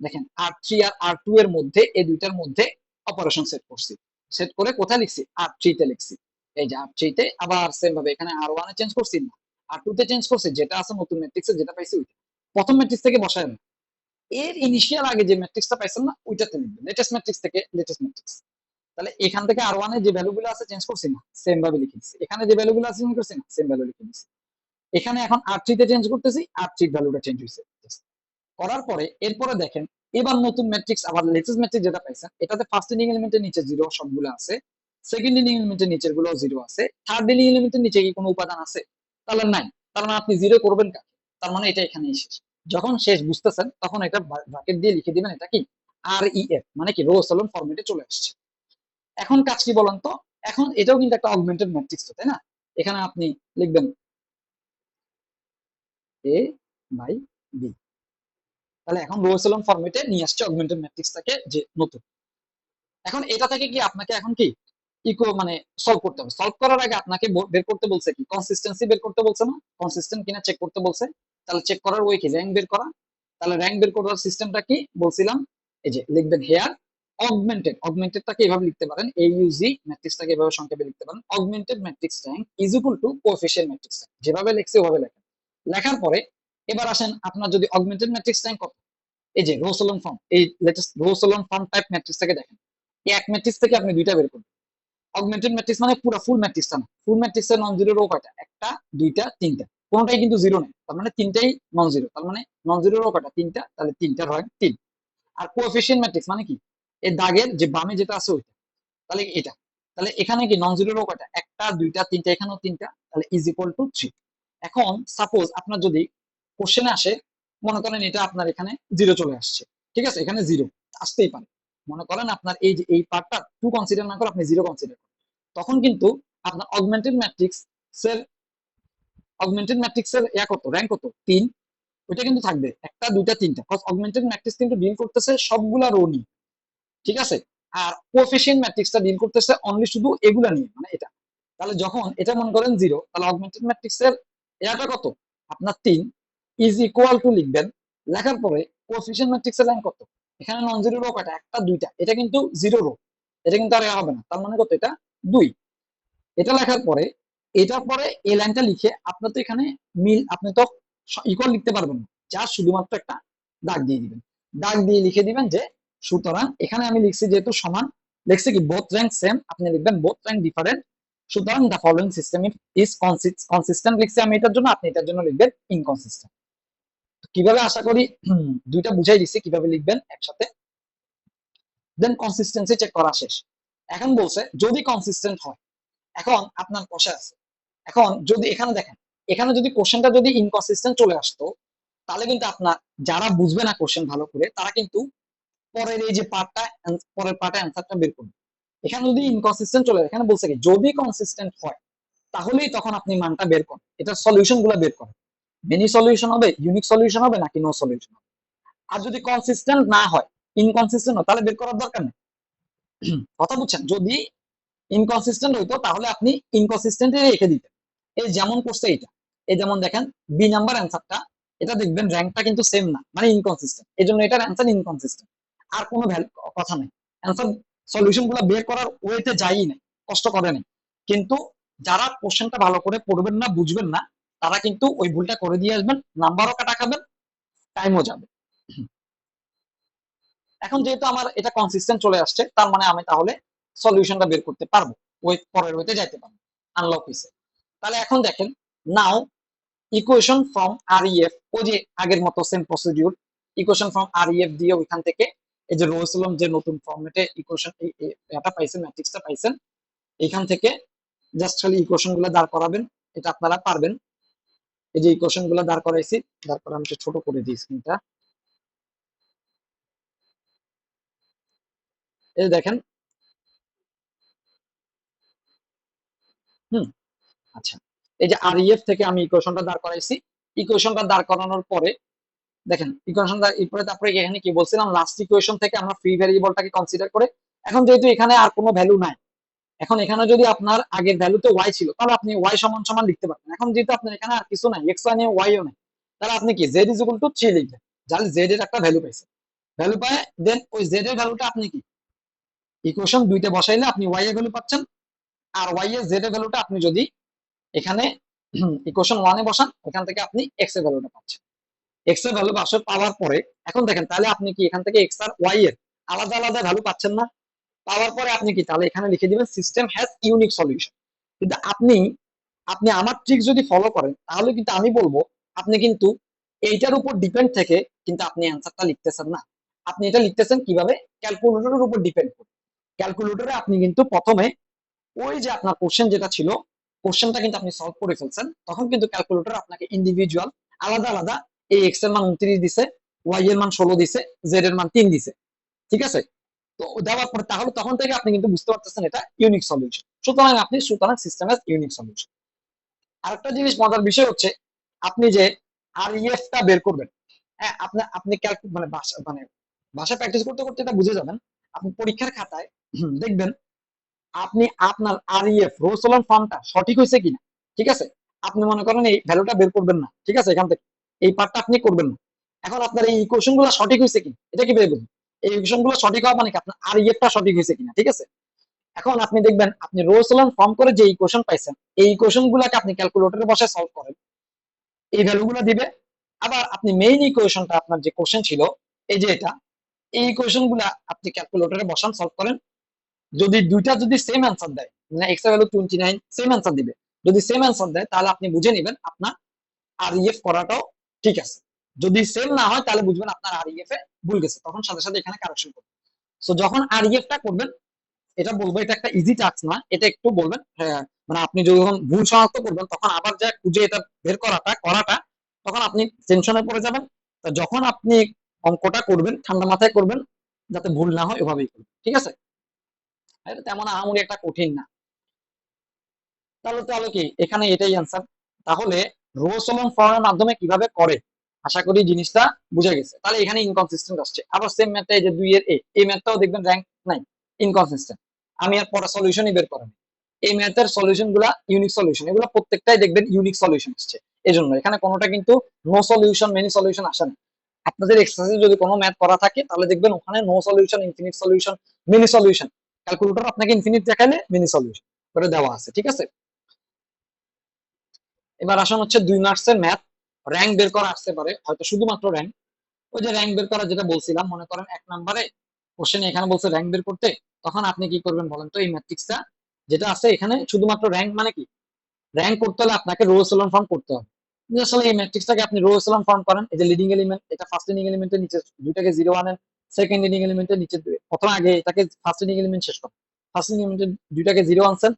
দেখেন, আর3 আর আর2 এর মধ্যে, এই দুইটার মধ্যে অপারেশন সেট করছি, সেট করে কোথায় লিখছি, আর3 তে লিখছি। এই যে আর3 তে আবার সেম ভাবে এখানে আর1 এ চেঞ্জ করছি না, আর2 তে চেঞ্জ করছি, যেটা আছে নতুন ম্যাট্রিক্সে যেটা পাইছি ওইটা প্রথম ম্যাট্রিক্স থেকে বসায় না, এর ইনিশিয়াল আগে যে ম্যাট্রিক্সটা পাইছেন না ওইটাতে লিখবেন, লেটেস্ট ম্যাট্রিক্স থেকে লেটেস্ট ম্যাট্রিক্স। তাহলে এখান থেকে আর1 এর যে ভ্যালুগুলো আছে চেঞ্জ করছি না, সেম ভাবে লিখে দিচ্ছি, এখানে যে ভ্যালুগুলো আছে চেঞ্জ করছি না, সেম ভ্যালু লিখে দিচ্ছি। এখানে এখন আর3 তে চেঞ্জ করতেছি, আর3 ভ্যালুটা চেঞ্জ হয়েছে। করার পরে এরপরে দেখেন, এবার নতুন ম্যাট্রিক্স, আবার লেটেস্ট ম্যাট্রিক্স যেটা পাইছেন, এটাতে ফার্স্ট লিডিং এলিমেন্টের নিচে জিরো সবগুলো আছে, সেকেন্ড লিডিং এলিমেন্টের নিচের গুলো জিরো আছে, থার্ড লিডিং এলিমেন্টের নিচে কি কোনো উপাদান আছে, তাহলে নাই। তার মানে আপনি জিরো করবেন কাকে, তার মানে এটা এখানেই শেষ। যখন শেষ বুঝতেছেন তখন এটা ব্র্যাকেট দিয়ে লিখে দিবেন, এটা কি আর ই এফ, মানে কি রো এচেলন ফরম্যাটে চলে আসছে। এখন কাজ কি বলেন তো, এখন এটাও কিন্তু একটা অগমেন্টেড ম্যাট্রিক্স, তাই না। এখানে আপনি লিখবেন এ বাই বি, তাহলে এখন রো এচেলন ফরম্যাটে নিয়ে আসছে অগমেন্টেড ম্যাট্রিক্সটাকে, যে নতুন। এখন এটা থেকে কি আপনাকে এখন কি মানে সলভ করতে হবে। সলভ করার আগে আপনাকে বের করতে বলছে কি, কনসিস্টেন্সি বের করতে বলছে না, কনসিস্টেন্ট কিনা চেক করতে বলছে। তাহলে চেক করার ওই কি, র্যাঙ্ক বের করা। তাহলে র্যাঙ্ক বের করার সিস্টেমটা কি বলছিলাম, এই যে লিখবেন হেয়ার অগমেন্টেড, অগমেন্টেডটাকে এভাবে লিখতে পারেন, এইউজি ম্যাট্রিক্সটাকে এভাবে সংক্ষেপে লিখতে পারেন, augmented matrix rank is equal two coefficient matrix rank, যেভাবে লিখছে ওভাবে লেখেন। লেখার পরে এবার আসেন, আপনার যদি অগমেন্টেড ম্যাট্রিক্স র্যাঙ্ক কত, এই যে রো এচেলন ফর্ম, এই latest row echelon form type matrix থেকে দেখেন, এই এক ম্যাট্রিক্স থেকে আপনি দুইটা বের করবেন। অগমেন্টেড ম্যাট্রিক্স মানে পুরো ফুল ম্যাট্রিক্সটা না, ফুল ম্যাট্রিক্সের নন জিরো রো কয়টা, একটা, দুইটা, তিনটা, কোনটাই কিন্তু জিরো নেই, তার মানে তিনটাই নন জিরো, তার মানে নন জিরো রো কয়টা, তিনটা, তাহলে তিনটা হয় 3। আর কোএফিশিয়েন্ট ম্যাট্রিক্স মানে কি, এই দাগের যে বামে যেটা আছে ওইটা, তাহলে এটা, তাহলে এখানে কি নন জিরো রো কয়টা, একটা, দুইটা, তিনটা, এখানেও তিনটা, তাহলে ইজ ইকুয়াল টু 3। এখন সাপোজ আপনার যদি কোশ্চেনে আসে, মনে করেন এটা আপনার এখানে জিরো চলে আসছে, ঠিক আছে, এখানে জিরো আসতেই পারে। মনে করেন আপনার এই যে এই পার্টটা টু কনসিডার না করে আপনি জিরো কনসিডার, তখন কিন্তু আপনার অগমেন্টেড ম্যাট্রিক্সের কত, র্যাঙ্ক কত, 3। ওইটা কিন্তু থাকবে একটা দুইটা তিনটা, কজ অগমেন্টেড ম্যাট্রিক্স কিন্তু ডিল করতেছে সবগুলা রো নিয়ে, ঠিক আছে। আর কোএফিসিয়েন্ট ম্যাট্রিক্সটা ডিল করতেছে অনলি শুধু এগুলা নিয়ে, মানে এটা। তাহলে যখন এটা মনে করেন জিরো, তাহলে অগমেন্টেড ম্যাট্রিক্সের এটা কত, আপনার 3 ইজ ইকুয়াল টু লিখবেন। লেখার পরে কোএফিসিয়েন্ট ম্যাট্রিক্সের র্যাঙ্ক কত, এখানে নন জিরো রো কয়টা, একটা দুইটা, এটা কিন্তু জিরো রো, এটা কিন্তু আর হবে না, তার মানে কত, এটা 2। এটা লেখার পরে এটার পরে এই লাইনটা লিখে আপনার তো এখানে মিল, আপনি তো ইকুয়াল লিখতে পারবেন না, যা শুধুমাত্র একটা দাগ দিয়ে দিবেন, দাগ দিয়ে লিখে দিবেন যে সুতরাং এখানে আমি লিখছি যেহেতু সমান, লিখছি কি বোথ র্যাঙ্ক সেম, আপনি লিখবেন বোথ র্যাঙ্ক ডিফারেন্ট, সুতরাং the following system is consistent লিখছি আমি এটার জন্য, আপনি এটার জন্য লিখবেন ইনকনসিস্টেন্ট। কিভাবে, আশা করি দুইটা বুঝাই দিচ্ছি কিভাবে লিখবেন একসাথে। দেন কনসিস্টেন্সি চেক করা শেষ। এখন বলছে যদি কনসিস্টেন্ট হয়, এখন আপনার কষা আছে। এখন যদি এখানে দেখেন, এখানে যদি কোশ্চেনটা যদি ইনকনসিস্টেন্ট চলে আসতো, তাহলে কিন্তু আপনার যারা বুঝবে না কোশ্চেন ভালো করে, তারা কিন্তু পরের এই যে পার্টটা, পরের পার্টে অ্যান্সারটা বের করবে। এখানে যদি ইনকনসিস্টেন্ট চলে, এখানে বলছে কি যদি কনসিস্টেন্ট হয়, তাহলেই তখন আপনি মানটা বের করেন, এটার সলিউশন গুলো বের করেন, মেনি সলিউশন হবে, ইউনিক সলিউশন হবে, নাকি নো সলিউশন হবে। আর যদি কনসিস্টেন্ট না হয়, ইনকনসিস্টেন্ট হয়, তাহলে বের করার দরকার নেই। কথা বুঝছেন, যদি ইনকনসিস্টেন্ট হইতো তাহলে আপনি ইনকনসিস্টেন্ট রেখে দিতেন। এই যেমন করছে এটা, এই যেমন দেখেন বি নাম্বার অ্যান্সারটা, এটা দেখবেন র্যাঙ্কটা কিন্তু সেম না, মানে ইনকনসিস্টেন্ট, এই জন্য এটার অ্যান্সার ইনকনসিস্টেন্ট। আর কোনো কথা নেই, অ্যান্সার সলিউশন গুলো বের করার ওয়েতে যাই নাই, কষ্ট করে নেই। কিন্তু যারা কোশ্চেনটা ভালো করে পড়বেন না, বুঝবেন না, তারা কিন্তু ওই ভুলটা করে দিয়ে আসবেন, নাম্বারও কাটা খাবেন, টাইমও যাবে। এখন যেহেতু আমার এটা কনসিস্টেন্ট চলে আসছে, তার মানে আমি তাহলে সলিউশনটা বের করতে পারবো, ওই পরের ওইতে যাইতে পারবো, আনলক হয়েছে। তাহলে এখন দেখেন, নাও ইকুয়েশন ফ্রম আরইএফ, ওই যে আগের মতো সেম প্রসিডিউর, ইকুয়েশন ফ্রম আরইএফ দিয়ে ওইখান থেকে এই যে রোসলম যে নতুন ফরম্যাটে ইকুয়েশন এটা পাইছেন, ম্যাট্রিক্সটা পাইছেন, এখান থেকে জাস্ট খালি ইকুয়েশন গুলো দাঁড় করাবেন, এটা আপনারা পারবেন। এই যে ইকুয়েশন গুলো দাঁড় করাইছি, দাঁড় করা আমি ছোট করে দিই স্ক্রিনটা, এই দেখেন। হুম, আচ্ছা, এই যে আরইএফ থেকে আমি ইকুয়েশনটা দাঁড় করাইছি, ইকুয়েশনটা দাঁড় করানোর পরে দেখেন ইকুয়েশনটা এরপরে, তারপরে এখানে কি বলছিলাম, লাস্ট ইকুয়েশন থেকে আমরা ফ্রি ভ্যারিয়েবলটাকে কনসিডার করে, এখন যেহেতু এখানে আর কোনো ভ্যালু নাই, এখন এখানে যদি আপনার আগের ভ্যালুতে ওয়াই ছিল, তাহলে আপনি ওয়াই সমান সমান লিখতে পারবেন। এখন যেহেতু আপনার এখানে আর কিছু নাই, এক্স ওয়াই নেই, ওয়াইও নেই, তাহলে আপনি কি জেড ইজ ইকুয়াল টু 3 লিখবেন, যাহলে জেড এর একটা ভ্যালু পাইছে, ভ্যালু পায়, দেন ওই জেড এর ভ্যালুটা আপনি কি ইকুয়েশন দুইতে বসাইলে আপনি ওয়াই এর ভ্যালু পাচ্ছেন, আর ওয়াই এর জেড এর ভ্যালুটা আপনি যদি এখানে ইকুয়েশন ওয়ানে বসান, এখান থেকে আপনি এক্স এর ভ্যালুটা পাচ্ছেন। এক্স এর ভ্যালু পাশে পাওয়ার পরে এখন দেখেন, তাহলে আপনি কি এখান থেকে এক্স আর ওয়াই এর আলাদা আলাদা ভ্যালু পাচ্ছেন না, পাওয়ার পরে আপনি কি তাহলে এখানে লিখে দিবেন সিস্টেম হ্যাজ ইউনিক সলিউশন। কিন্তু আপনি আপনি আমার ট্রিক যদি ফলো করেন, তাহলে কিন্তু আমি বলবো আপনি কিন্তু এইটার উপর ডিপেন্ড থেকে কিন্তু আপনি অ্যান্সারটা লিখতেছেন না, আপনি এটা লিখতেছেন কিভাবে, ক্যালকুলেটরের উপর ডিপেন্ড করে। ক্যালকুলেটরে আপনি কিন্তু প্রথমে ওই যে আপনার কোশ্চেন যেটা ছিল, কোশ্চেনটা কিন্তু আপনি সলভ করে ফেলছেন, তখন কিন্তু ক্যালকুলেটর আপনাকে ইন্ডিভিজুয়াল আলাদা আলাদা এই এক্স এর মান 29 দিছে, ওয়াই এর মান 16 দিছে, জেড এর মান 3 দিছে, ঠিক আছে। তো দেওয়ার পরে তাহলে তখন থেকে আপনি কিন্তু বুঝতে পারতেছেন এটা ইউনিক সলিউশন, সুতরাং সিস্টেম এর ইউনিক সলিউশন। আরেকটা জিনিস মজার বিষয় হচ্ছে, আপনি যে আরইএফ টা বের করবেন, হ্যাঁ, আপনি আপনি মানে ভাষা প্র্যাকটিস করতে করতে এটা বুঝে যাবেন। আপনি পরীক্ষার খাতায় দেখবেন, আপনি আপনার আরইএফ রোসোলন ফর্মটা সঠিক হয়েছে কিনা, ঠিক আছে, আপনি মনে করেন এই ভ্যালুটা বের করবেন না, ঠিক আছে, এখান থেকে এই পার্টটা আপনি করবেন না। এখন আপনার এই ইকুয়েশন গুলো সঠিক হয়েছে কিনা, এটা কি বের করবেন, এই ইকুয়েশন গুলো সঠিক হওয়া মানে কি আপনার আরইএফ টা সঠিক হয়েছে কিনা, ঠিক আছে। এখন আপনি দেখবেন আপনি রোসোলন ফর্ম করে যে ইকুয়েশন পাইছেন, এই ইকুয়েশন গুলাকে আপনি ক্যালকুলেটরে বসে সলভ করেন, এই ভ্যালুগুলো দিবে। আবার আপনি মেইন ইকুয়েশনটা আপনার যে কোশ্চেন ছিল, এই যে এটা, এই ইকুয়েশন গুলা আপনি ক্যালকুলেটরে বসান, সলভ করেন। যদি দুইটা যদি সেম অ্যান্সার দেয়, মানে এক্স এর ভ্যালু 29 সেম অ্যান্সার দিবে, যদি সেম অ্যান্সার দেয় তাহলে আপনি বুঝে নেবেন আপনার আরইএফ করাটাও ঠিক আছে। যদি সেম না হয় তাহলে বুঝবেন আপনার আরইএফ এ ভুল গেছে, তখন সাথে সাথে এখানে কারেকশন করবেন। সো যখন আরইএফ টা করবেন, এটা বলবো এটা একটা ইজি টাস্ক না, এটা একটু বলবেন হ্যাঁ, মানে আপনি যখন ভুল শনাক্ত করবেন তখন আবার যা খুঁজে এটা বের করাটা তখন আপনি টেনশনে পড়ে যাবেন। তো যখন আপনি অঙ্কটা করবেন ঠান্ডা মাথায় করবেন, যাতে ভুল না হয় এভাবেই করবেন, ঠিক আছে? এটা তেমন আহামরি একটা কঠিন না। তাহলে তাহলে কি এখানে এটাই অ্যান্সার। তাহলে রো সলন ফর্মের মাধ্যমে কিভাবে করে, আশা করি জিনিসটা বুঝে গেছে। তাহলে এখানে ইনকনসিস্টেন্ট আসছে, আবার সেম ম্যাথটা এই যে 2 এর এই ম্যাথটাও দেখবেন র্যাঙ্ক নাই, ইনকনসিস্টেন্ট। আমি আর পরে সলিউশনই বের করেন, এই ম্যাথের সলিউশন গুলা ইউনিক সলিউশন, এগুলো প্রত্যেকটাই দেখবেন ইউনিক সলিউশন আসছে। এই জন্য এখানে কোনোটা কিন্তু নো সলিউশন মেনি সলিউশন আসে না। আপনাদের এক্সারসাইজে যদি কোনো ম্যাথ করা থাকে তাহলে দেখবেন ওখানে no solution, infinite solution, many solution, calculator আপনাকে ইনফিনিট দেখালে মেনি সলিউশন করে দেওয়া আছে, ঠিক আছে? এবার আসুন হচ্ছে 2 মার্কসের ম্যাথ, র্যাঙ্ক বের করা আসতে পারে হয়তো, শুধুমাত্র র্যাঙ্ক। ওই যে র্যাঙ্ক বের করা যেটা বলছিলাম, মনে করেন 1 নম্বরে কোশ্চেন এখানে বলছে র্যাঙ্ক বের করতে, তখন আপনি কি করবেন বলেন তো? এই ম্যাট্রিক্সটা যেটা আছে এখানে শুধুমাত্র র্যাঙ্ক মানে কি, র্যাঙ্ক করতে হলে আপনাকে রো এচেলন ফর্ম করতে হবে। যদি আসলে এই ম্যাট্রিক্সটাকে আপনি রো এচেলন ফর্ম করেন, এই যে লিডিং এলিমেন্ট, এটা ফার্স্ট লিডিং এলিমেন্টের নিচে দুইটাকে 0 আনেন, সেকেন্ড লিডিং এলিমেন্টের নিচে প্রথমে আগে এটাকে ফার্স্ট লিডিং এলিমেন্ট শেষ করেন, ফার্স্ট লিডিং এলিমেন্টের দুইটাকে 0 আনছেন,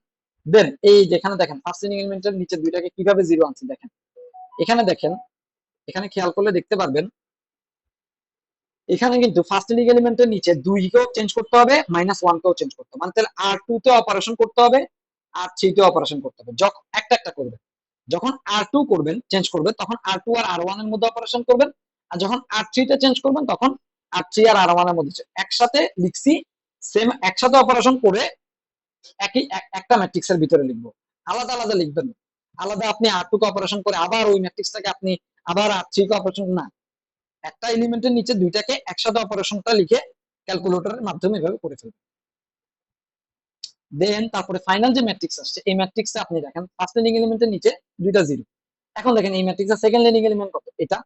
দেন এই যেখানে দেখেন ফার্স্ট লিডিং এলিমেন্টের নিচে দুইটাকে কিভাবে 0 আনছেন দেখেন। এখানে দেখেন, এখানে খেয়াল করলে দেখতে পারবেন এখানে কিন্তু ফার্স্ট লিগ এলিমেন্টের নিচে 2 কেও চেঞ্জ করতে হবে, -1 কেও চেঞ্জ করতে হবে, মানে তাহলে R2 তে অপারেশন করতে হবে, R3 তে অপারেশন করতে হবে, যখন একটা একটা করবে। যখন R2 করবেন চেঞ্জ করবেন তখন R2 আর R1 এর মধ্যে অপারেশন করবেন, আর যখন R3 তে চেঞ্জ করবেন তখন R3 আর R1 এর মধ্যে। একসাথে লিখছি, সেম একসাথে অপারেশন করে একই একটা ম্যাট্রিক্সের ভিতরে লিখবো, আলাদা আলাদা লিখবেন না। আলাদা আপনি R2 কে অপারেশন করে আবার ওই ম্যাট্রিক্সটাকে আপনি আবার R3 কে অপারেশন না, একটা এলিমেন্টের নিচে দুইটাকে একসাথে অপারেশনটা লিখে ক্যালকুলেটরের মাধ্যমে এভাবে করে ফেলবেন। দেন তারপরে ফাইনাল যে ম্যাট্রিক্স আসছে, এই ম্যাট্রিক্সে আপনি দেখেন ফার্স্ট লিডিং এলিমেন্টের নিচে দুইটা 0। এখন দেখেন এই ম্যাট্রিক্সের সেকেন্ড লিডিং এলিমেন্ট কত, এটা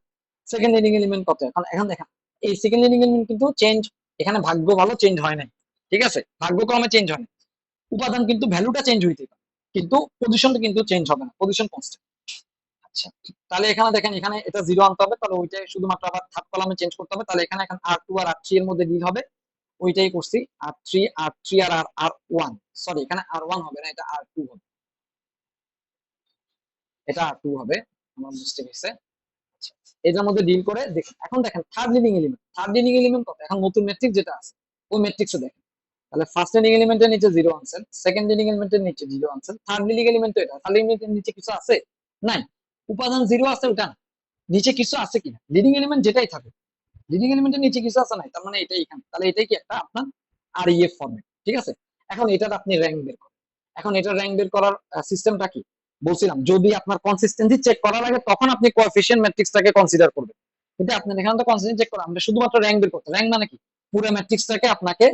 সেকেন্ড লিডিং এলিমেন্ট কত, এখন এখন দেখেন এই সেকেন্ড লিডিং এলিমেন্ট কিন্তু চেঞ্জ, এখানে ভাগ্য ভালো চেঞ্জ হয় নাই, ঠিক আছে? ভাগ্যক্রমে চেঞ্জ হয় না, উপাদান কিন্তু ভ্যালুটা চেঞ্জ হইতে পারে, কিন্তু পজিশনটা কিন্তু চেঞ্জ হবে না, পজিশন কনস্ট্যান্ট। আচ্ছা, তাহলে এখানে দেখেন এখানে এটা 0 আনতে হবে, তাহলে ওইটাই শুধুমাত্র আবার থার্ড কলামে চেঞ্জ করতে হবে, তাহলে এখানে এখন R2 আর R3 এর মধ্যে ডিল হবে, ওইটাই করছি। R3 R3 আর R1, সরি এখানে R1 হবে না, এটা R2 হবে, এটা R2 হবে, আমার বুঝতে পেরেছে। আচ্ছা, এটার মধ্যে ডিল করে দেখেন, এখন দেখেন থার্ড লিডিং এলিমেন্ট কত, এখন নতুন ম্যাট্রিক্স যেটা আছে ওই ম্যাট্রিক্সে দেখেন, তাহলে ফার্স্ট লিডিং এলিমেন্টের নিচে 0 আনছেন, সেকেন্ড লিডিং এলিমেন্টের নিচে 0 আনছেন, থার্ড লিডিং এলিমেন্ট এটা, থার্ড লিডিং এলিমেন্টের নিচে কিছু আছে নাই, উপাদান 0 আছে ওটা না, নিচে কিছু আছে কিনা, লিডিং এলিমেন্ট যেটাই থাকে লিডিং এলিমেন্টের নিচে কিছু আছে নাই, তার মানে এটাই এখানে, তাহলে এটাই কি একটা আপনার REF ফরম্যাট, ঠিক আছে? এখন এটার আপনি র্যাঙ্ক বের করেন। এখন এটার র্যাঙ্ক বের করার সিস্টেমটা কি বলছিলাম, যদি আপনার কনসিস্টেন্সি চেক করা লাগে তখন আপনি কোএফিশিয়েন্ট ম্যাট্রিক্সটাকে কনসিডার করবেন, কিন্তু আপনার এখানে তো কনসিস্টেন্সি চেক করা, আমরা শুধুমাত্র র্যাঙ্ক বের করতে, র্যাঙ্ক মানে কি, পুরো ম্যাট্রিক্সটাকে আপনাকে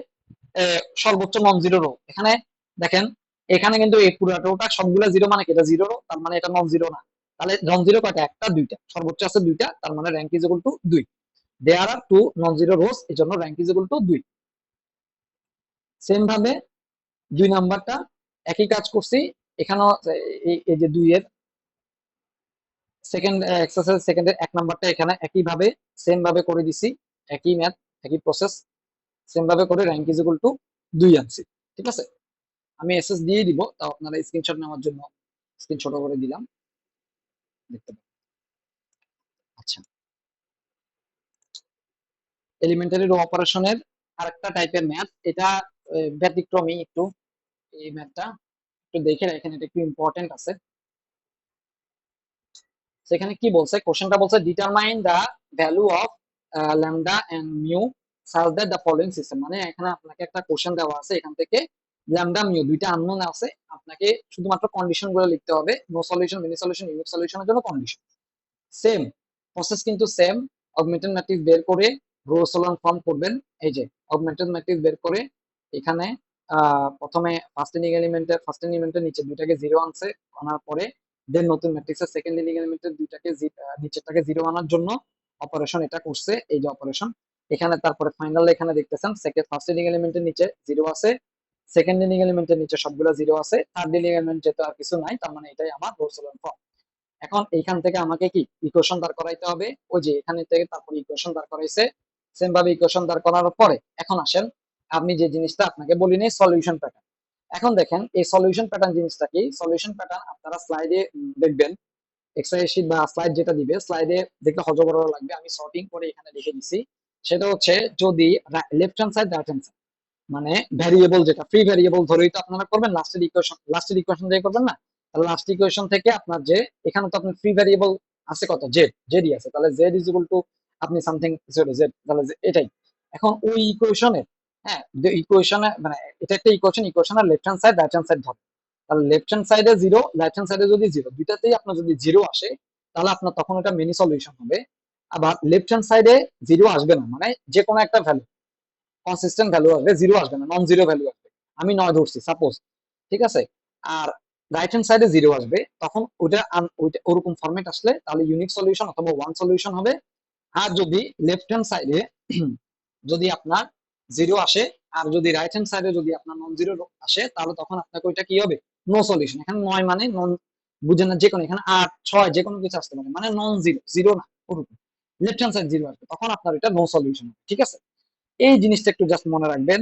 সর্বোচ্চ নন জিরো রো, এখানে দেখেন এখানে কিন্তু এই পুরোটা সবগুলো 0 মানে কি, এটা 0 রো, তার মানে এটা নন জিরো না, তাহলে নন জিরো কয়টা, একটা দুইটা, সর্বোচ্চ আছে দুইটা, তার মানে rank is equal to 2, there are 2 non zero rows, এই জন্য rank is equal to 2। Same ভাবে 2 নাম্বারটা একই কাজ করছি, এখানেও এই যে 2 এর সেকেন্ড এক্সারসাইজ সেকেন্ডের 1 নাম্বারটা এখানে একই ভাবে সেম ভাবে করে দিছি, একই ম্যাথ একই প্রসেস, সেম ভাবে করে র্যাঙ্ক ইজ ইকুয়াল টু 2 আনছি, ঠিক আছে? আমি এসএস দিয়ে দিব, তাও আপনারা স্ক্রিনশট নেওয়ার জন্য স্ক্রিনশট করে দিলাম, দেখতে পাবেন। আচ্ছা, এলিমেন্টারি রো অপারেশনের আরেকটা টাইপের ম্যাথ, এটা ব্যতিক্রমী একটু, এই ম্যাথটা একটু দেখে রাখেন, এটা একটু ইম্পর্টেন্ট আছে। সেখানে কি বলছে, কোশ্চেনটা বলছে determine the value of lambda and mu such that the following system, মানে এখানে আপনাকে একটা কোশ্চেন দেওয়া আছে, এখান থেকে ল্যামডা মিউ দুইটা আননোন আছে, আপনাকে শুধুমাত্র কন্ডিশন গুলো লিখতে হবে, no solution many solution unique সলিউশনের জন্য কন্ডিশন সেম, প্রসেস কিন্তু সেম। অগমেন্টেড ম্যাট্রিক্স বের করে রো এচেলন ফর্ম করবেন, এই যে অগমেন্টেড ম্যাট্রিক্স বের করে এখানে প্রথমে ফার্স্ট এলিমেন্টের নিচে দুইটাকে 0 আনছে, আনার পরে দেন নতুন ম্যাট্রিক্সের সেকেন্ড এলিমেন্টের দুইটাকে নিচেরটাকে 0 আনার জন্য অপারেশন এটা করছে, এই যে অপারেশন এখানে, তারপরে ফাইনাল এখানে দেখতেছেন সেকেন্ড ফার্স্ট এলিমেন্টের নিচে 0 আছে, সেকেন্ড এলিমেন্টের নিচে সবগুলো 0 আছে, থার্ড এলিমেন্ট যেহেতু আর কিছু নাই, তার মানে এটাই আমার রো এচেলন ফর্ম। এখন এইখান থেকে আমাকে কি ইকুয়েশন দাঁড় করাইতে হবে, ওই যে এখানে থেকে তারপর ইকুয়েশন দাঁড় করাইছে, সেম ভাবে ইকুয়েশন দাঁড় করানোর পরে এখন আসেন আমি যে জিনিসটা আপনাকে বলিনি সলিউশন প্যাটার্ন। এখন দেখেন এই সলিউশন প্যাটার্ন জিনিসটা কি। সলিউশন প্যাটার্ন আপনারা স্লাইডে দেখবেন, এক্সেল শিট বা স্লাইড যেটা দিবে স্লাইডে দেখতে হজবড় লাগবে, আমি সর্টিং করে এখানে লিখে দিছি। সেটা হচ্ছে যদি left hand side right hand side মানে ভ্যারিয়েবল যেটা ফ্রি ভ্যারিয়েবল ধরেই তো আপনারা করবেন, লাস্টের ইকুয়েশন দিয়ে করবেন না। তাহলে লাস্ট ইকুয়েশন থেকে আপনার যে এখানে তো আপনার ফ্রি ভ্যারিয়েবল আছে কত, জেডই আছে, তাহলে জেড ইজ ইকুয়াল টু আপনি সামথিং জেড, তাহলে এটাই। এখন ওই ইকুয়েশনে, হ্যাঁ ইকুয়েশনে মানে এটা একটা ইকুয়েশনের left hand side right hand side ধরে, তাহলে লেফট হ্যান্ড সাইডে জিরো রাইট হ্যান্ড সাইডে যদি জিরো, দুইটাতেই আপনার যদি জিরো আসে তাহলে আপনার তখন এটা মিনি সলিউশন হবে। আবার লেফট হ্যান্ড সাইডে জিরো আসবে না, মানে যে কোনো একটা ভ্যালু কনসিস্টেন্ট ভ্যালু আসবে, জিরো আসবে না, নন জিরো ভ্যালু আসবে। আমি 9 ধরছি সাপোজ, ঠিক আছে। আর রাইট হ্যান্ড সাইডে জিরো আসবে, তখন ওইটা ওরকম ফরম্যাট আসলে তাহলে ইউনিক সলিউশন অথবা ওয়ান সলিউশন হবে। আর যদি লেফট হ্যান্ড সাইডে যদি আপনার জিরো আসে, আর যদি রাইট হ্যান্ড সাইডে যদি আপনার নন জিরো আসে, তাহলে তখন আপনাকে ওইটা কি হবে, নো সলিউশন। এখানে 9 মানে নন, বুঝেন না, যে কোনো এখানে 8 6 যে কোনো কিছু আসতে পারে, মানে নন জিরো, জিরো না ওরকম। লেফট হ্যান্ড সাইড জিরো আসবে, তখন আপনার এটা নো সলিউশন, ঠিক আছে। এই জিনিসটা একটু জাস্ট মনে রাখবেন।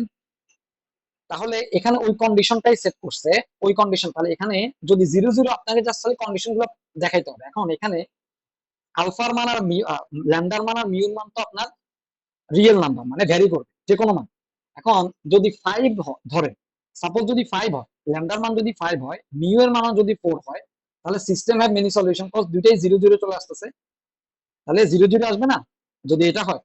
তাহলে এখানে ওই কন্ডিশনটাই সেট করছে, ওই কন্ডিশন, তাহলে এখানে যদি জিরো জিরো আপনাকে জাস্ট খালি কন্ডিশন গুলো দেখাইতে হবে। এখন এখানে আলফার মান আর ল্যামডার মান আর মিউর মান তো আপনার রিয়েল নাম্বার, মানে ভ্যারি করবে যে কোনো মান। এখন যদি 5 ধরেন, সাপোজ যদি 5 হয়, ল্যামডার মান যদি 5 হয়, মিউ এর মান যদি 4 হয়, তাহলে system have many solution, cause দুইটাই জিরো জিরো চলে আসতেছে, তাহলে জিরো জিরো আসবে না যদি এটা হয়।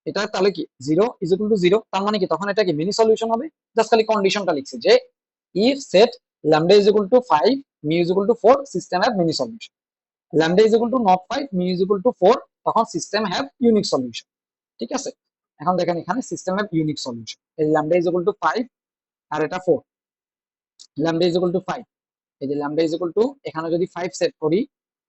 এটা তাহলে কি zero is equal two zero, তার মানে কি তখন এটা কি মিনি সলিউশন হবে। জাস্ট খালি কন্ডিশনটা লিখছে যে if set lambda is equal two 5 mu is equal two 4 system have mini solution, lambda is equal to not 5 mu is equal two 4, তখন সিস্টেম হ্যাভ ইউনিক সলিউশন, ঠিক আছে। এখন দেখেন এখানে সিস্টেম হ্যাভ ইউনিক সলিউশন, এই lambda is equal two 5 আর এটা 4, lambda is equal two 5, এই যে ল্যামডা ইজ ইকুয়াল টু এখানে যদি 5 সেট করি,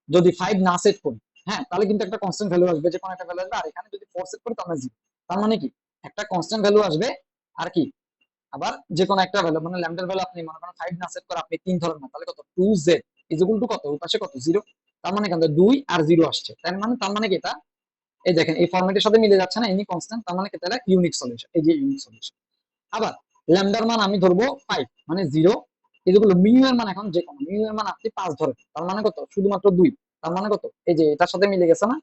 যদি 5 না সেট করি, হ্যাঁ, তাহলে কিন্তু একটা কনস্ট্যান্ট ভ্যালু আসবে, যে কোনো একটা ভ্যালু আসবে। আর এখানে যদি 4 সেট করি তাহলে 0, তার মানে কি একটা কনস্ট্যান্ট ভ্যালু আসবে। আর কি আবার যে কোনো একটা ভ্যালু, মানে ল্যামডার ভ্যালু আপনি মনে করেন 5 না সেট করে আপনি 3 ধরেন না, তাহলে কত 2z ইজ ইকুয়াল টু কত, ওই পাশে কত 0, তার মানে কেন 2 আর 0 আসছে, তার মানে কি এটা, এই দেখেন এই ফরম্যাটের সাথে মিলে যাচ্ছে না, এনি কনস্ট্যান্ট, তার মানে কি এটা ইউনিক সলিউশন, এই যে ইউনিক সলিউশন। আবার ল্যামডার মান আমি ধরবো 5 মানে 0, যেগুলো মিউ এর মান, এখন যে কোনো মিউ এর মান আপনি 5 ধরেন, তার মানে কত শুধুমাত্র 2, তার মানে কত, এই যে এটার সাথে মিলে গেছে না,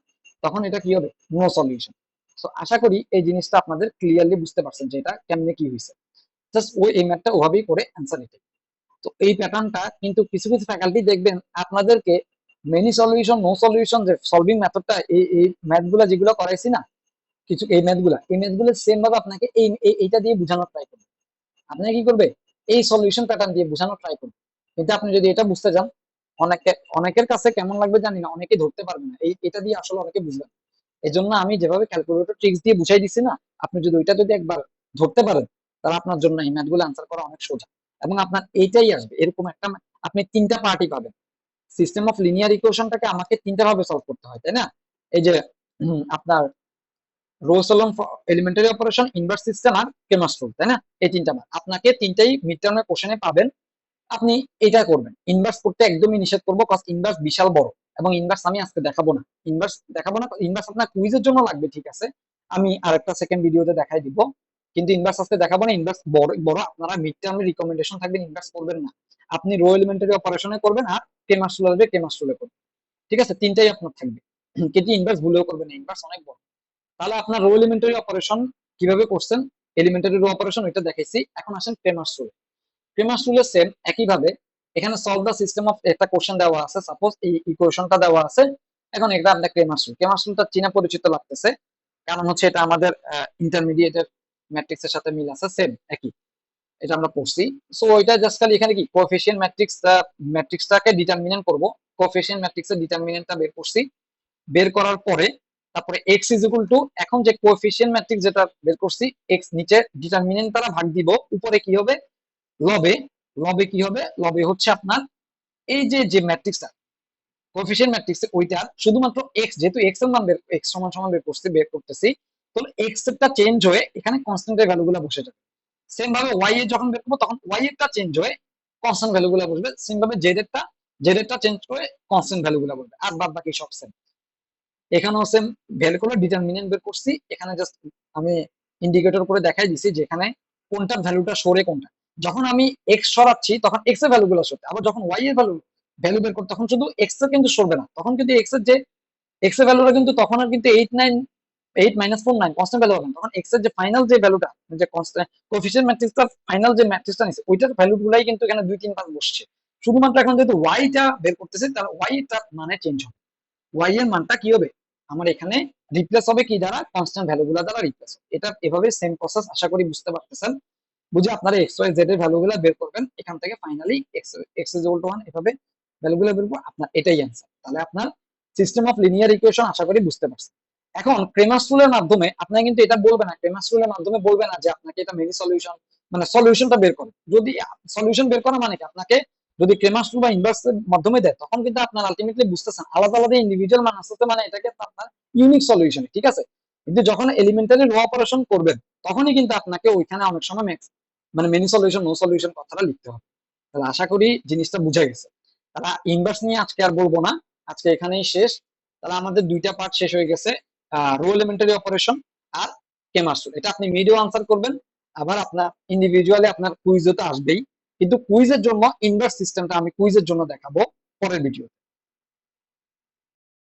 তখন এটা কি হবে, নো সলিউশন। সো আশা করি এই জিনিসটা আপনাদের ক্লিয়ারলি বুঝতে পারছেন যে এটা কেমনে কি হয়েছে। জাস্ট ওই এই ম্যাথটা ওভাবেই করে অ্যান্সার নিতে। তো এই প্যাটার্নটা কিন্তু কিছু কিছু ফ্যাকাল্টি দেখবেন আপনাদেরকে মেনি সলিউশন নো সলিউশন যে সলভিং মেথডটা, এই ম্যাথ গুলা যেগুলো করাইছি না, কিছু এই ম্যাথগুলো সেম ভাবে আপনাকে এইটা দিয়ে বোঝানোর ট্রাই করবে। আপনাকে কি করবে, এই সলিউশন প্যাটার্ন দিয়ে বোঝানোর ট্রাই করবে। কিন্তু আপনি যদি এটা বুঝতে যান, অনেকের কাছে কেমন লাগবে জানি না, অনেকে ধরতে পারবে না, এটা দিয়ে আসলে অনেকে বুঝবে না। এই জন্য আমি যেভাবে ক্যালকুলেটর ট্রিক্স দিয়ে বুঝাই দিচ্ছি না, আপনি যদি ওইটা যদি একবার ধরতে পারেন, তাহলে আপনার জন্য এই ম্যাথগুলো আনসার করা অনেক সোজা। এবং আপনার এইটাই আসবে, এরকম একটা আপনি তিনটা পার্টি পাবেন। সিস্টেম অফ লিনিয়ার ইকুয়েশনটাকে আমাকে তিনটা ভাবে সলভ করতে হয়, তাই না। এই যে আপনার rules along elementary operation, inverse system আর কেমাস রুল, তাই না। এই তিনটা আপনাকে তিনটাই মিড টার্মের কোশ্চেনে পাবেন। আপনি এটা করবেন, ইনভার্স করতে একদমই নিষেধ করবো, কজ ইনভার্স বিশাল বড়, এবং ইনভার্স আমি আজকে দেখাবো না। ইনভার্স আপনার কুইজের জন্য লাগবে, ঠিক আছে, আমি আরেকটা সেকেন্ড ভিডিওতে দেখাই দিব। কিন্তু ইনভার্স আজকে দেখাবো না, ইনভার্স বড় বড়, আপনারা মিড টার্মের রিকমেন্ডেশন থাকবেন ইনভার্স করবেন না, আপনি রো এলিমেন্টারি অপারেশনে করবেন, আর কেমাস রুল আসবে কেমাস রুলে করবেন, ঠিক আছে, তিনটাই আপনার থাকবে। কিন্তু ইনভার্স ভুলেও করবেন না, ইনভার্স অনেক বড়। তাহলে আপনার রো এলিমেন্টারি অপারেশন কিভাবে করছেন, এলিমেন্টারি রো অপারেশন ওইটা দেখাইছি। এখন আসেন ক্রেমার্স রুল। ক্রেমার্স রুলে সেম একইভাবে, এখানে সলভ দা সিস্টেম অফ একটা কোশ্চেন দেওয়া আছে, সাপোজ এই ইকুয়েশনটা দেওয়া আছে। এখন এটা আপনার ক্রেমার্স রুলটা চীনা পরিচিত লাগতেছে, কারণ হচ্ছে এটা আমাদের ইন্টারমিডিয়েটের ম্যাট্রিক্স এর সাথে মিল আছে, সেম একই, এটা আমরা পড়ছি। সো এটা জাস্ট খালি এখানে কি কোএফিসিয়েন্ট ম্যাট্রিক্সটাকে ডিটারমিনেন্ট করব, কোএফিসিয়েন্ট ম্যাট্রিক্সের ডিটারমিনেন্টটা বের করছি। বের করার পরে তারপরে এক্স ইজ ইকুয়াল টু, এখন যে কোএফিসিয়েন্ট ম্যাট্রিক্স যেটা বের করছি, এক্স নিচে ডিটারমিনেন্ট দ্বারা ভাগ দিব, উপরে কি হবে লবে, লবে কি হবে, লবে হচ্ছে আপনার এই যে যে ম্যাট্রিক্সটা কোএফিসিয়েন্ট ম্যাট্রিক্স ওইটা শুধুমাত্র এক্স, যেহেতু এক্স এর মান এক্স সমান সমান বের করতেছি, তো এক্স এরটা চেঞ্জ হয়ে এখানে কনস্ট্যান্টের ভ্যালুগুলো বসে যাবে। সেম ভাবে ওয়াই এর যখন বের করবো, তখন ওয়াই এরটা চেঞ্জ হয়ে কনস্ট্যান্ট ভ্যালুগুলো বসবে। সেম ভাবে জেড এরটা চেঞ্জ করে কনস্ট্যান্ট ভ্যালুগুলো বসবে, আর বাদ বাকি সব সেম। এখানেও সেম ভ্যালু করে ডিটারমিনেন্ট বের করছি, এখানে জাস্ট আমি ইন্ডিকেটর করে দেখাই দিছি যে এখানে কোনটার ভ্যালুটা সরে কোনটা। যখন আমি এক্স সরাচ্ছি তখন এক্স এর ভ্যালু গুলো সরবে, আবার যখন ওয়াই এর ভ্যালু বের করতে তখন শুধু এক্স এর কিন্তু সরবে না, তখন কিন্তু এক্স এর ভ্যালুটা কিন্তু তখন আর কিন্তু 8 - 4 9 কনস্ট্যান্ট ভ্যালু হবে না। তখন এক্স এর যে ফাইনাল যে ভ্যালুটা, যে কনস্ট্যান্ট কোএফিসিয়েন্ট ম্যাট্রিক্সটা ফাইনাল যে ম্যাট্রিক্সটা নিছে ওইটার ভ্যালু গুলাই কিন্তু এখানে 2 3 5 বসছে। শুধুমাত্র এখন যেহেতু ওয়াইটা বের করতেছে তার ওয়াইটা মানে চেঞ্জ হবে, ওয়াই এর মানটা কি হবে আমার এখানে রিপ্লেস হবে কি দ্বারা, কনস্ট্যান্ট ভ্যালু গুলা দ্বারা রিপ্লেস হবে। এটা এভাবে সেম প্রসেস আশা করি বুঝতে পারতেছেন। বুঝে আপনারা এক্স ওয়াই জেড এর ভ্যালু গুলা বের করবেন, এখান থেকে finally x x is equal two 1 এভাবে ভ্যালু গুলো বের করবো, আপনার এটাই অ্যান্সার। তাহলে আপনার সিস্টেম অফ লিনিয়ার ইকুয়েশন আশা করি বুঝতে পারছেন। এখন ক্রেমার্স রুলের মাধ্যমে আপনাকে কিন্তু এটা বলবে না, ক্রেমার্স রুলের মাধ্যমে বলবে না যে আপনাকে এটা মেনি সলিউশন মানে সলিউশনটা বের করে। যদি সলিউশন বের করা মানে কি আপনাকে যদি ক্রেমার্স রুল বা ইনভার্স এর মাধ্যমে দেয় তখন কিন্তু আপনার আলটিমেটলি বুঝতেছেন আলাদা আলাদা ইন্ডিভিজুয়াল মান আসতে মানে এটাকে আপনার ইউনিক সলিউশন, ঠিক আছে। কিন্তু যখন এলিমেন্টারি র অপারেশন করবেন তখনই কিন্তু আপনাকে ওইখানে অনেক সময় মানে মেনি সলিউশন নো সলিউশন কথাটা লিখতে হবে। তাহলে আশা করি জিনিসটা বুঝা গেছে। তাহলে ইনভার্স নিয়ে আজকে আর বলবো না, আজকে এখানেই শেষ। তাহলে আমাদের দুইটা পার্ট শেষ হয়ে গেছে, রো এলিমেন্টারি অপারেশন আর ক্রেমার্স রুল। এটা আপনি মিডিও আনসার করবেন, আবার আপনার ইন্ডিভিজুয়ালি আপনার কুইজও তো আসবেই, কিন্তু কুইজের জন্য ইনভার্স সিস্টেমটা আমি কুইজের জন্য দেখাবো পরের ভিডিও।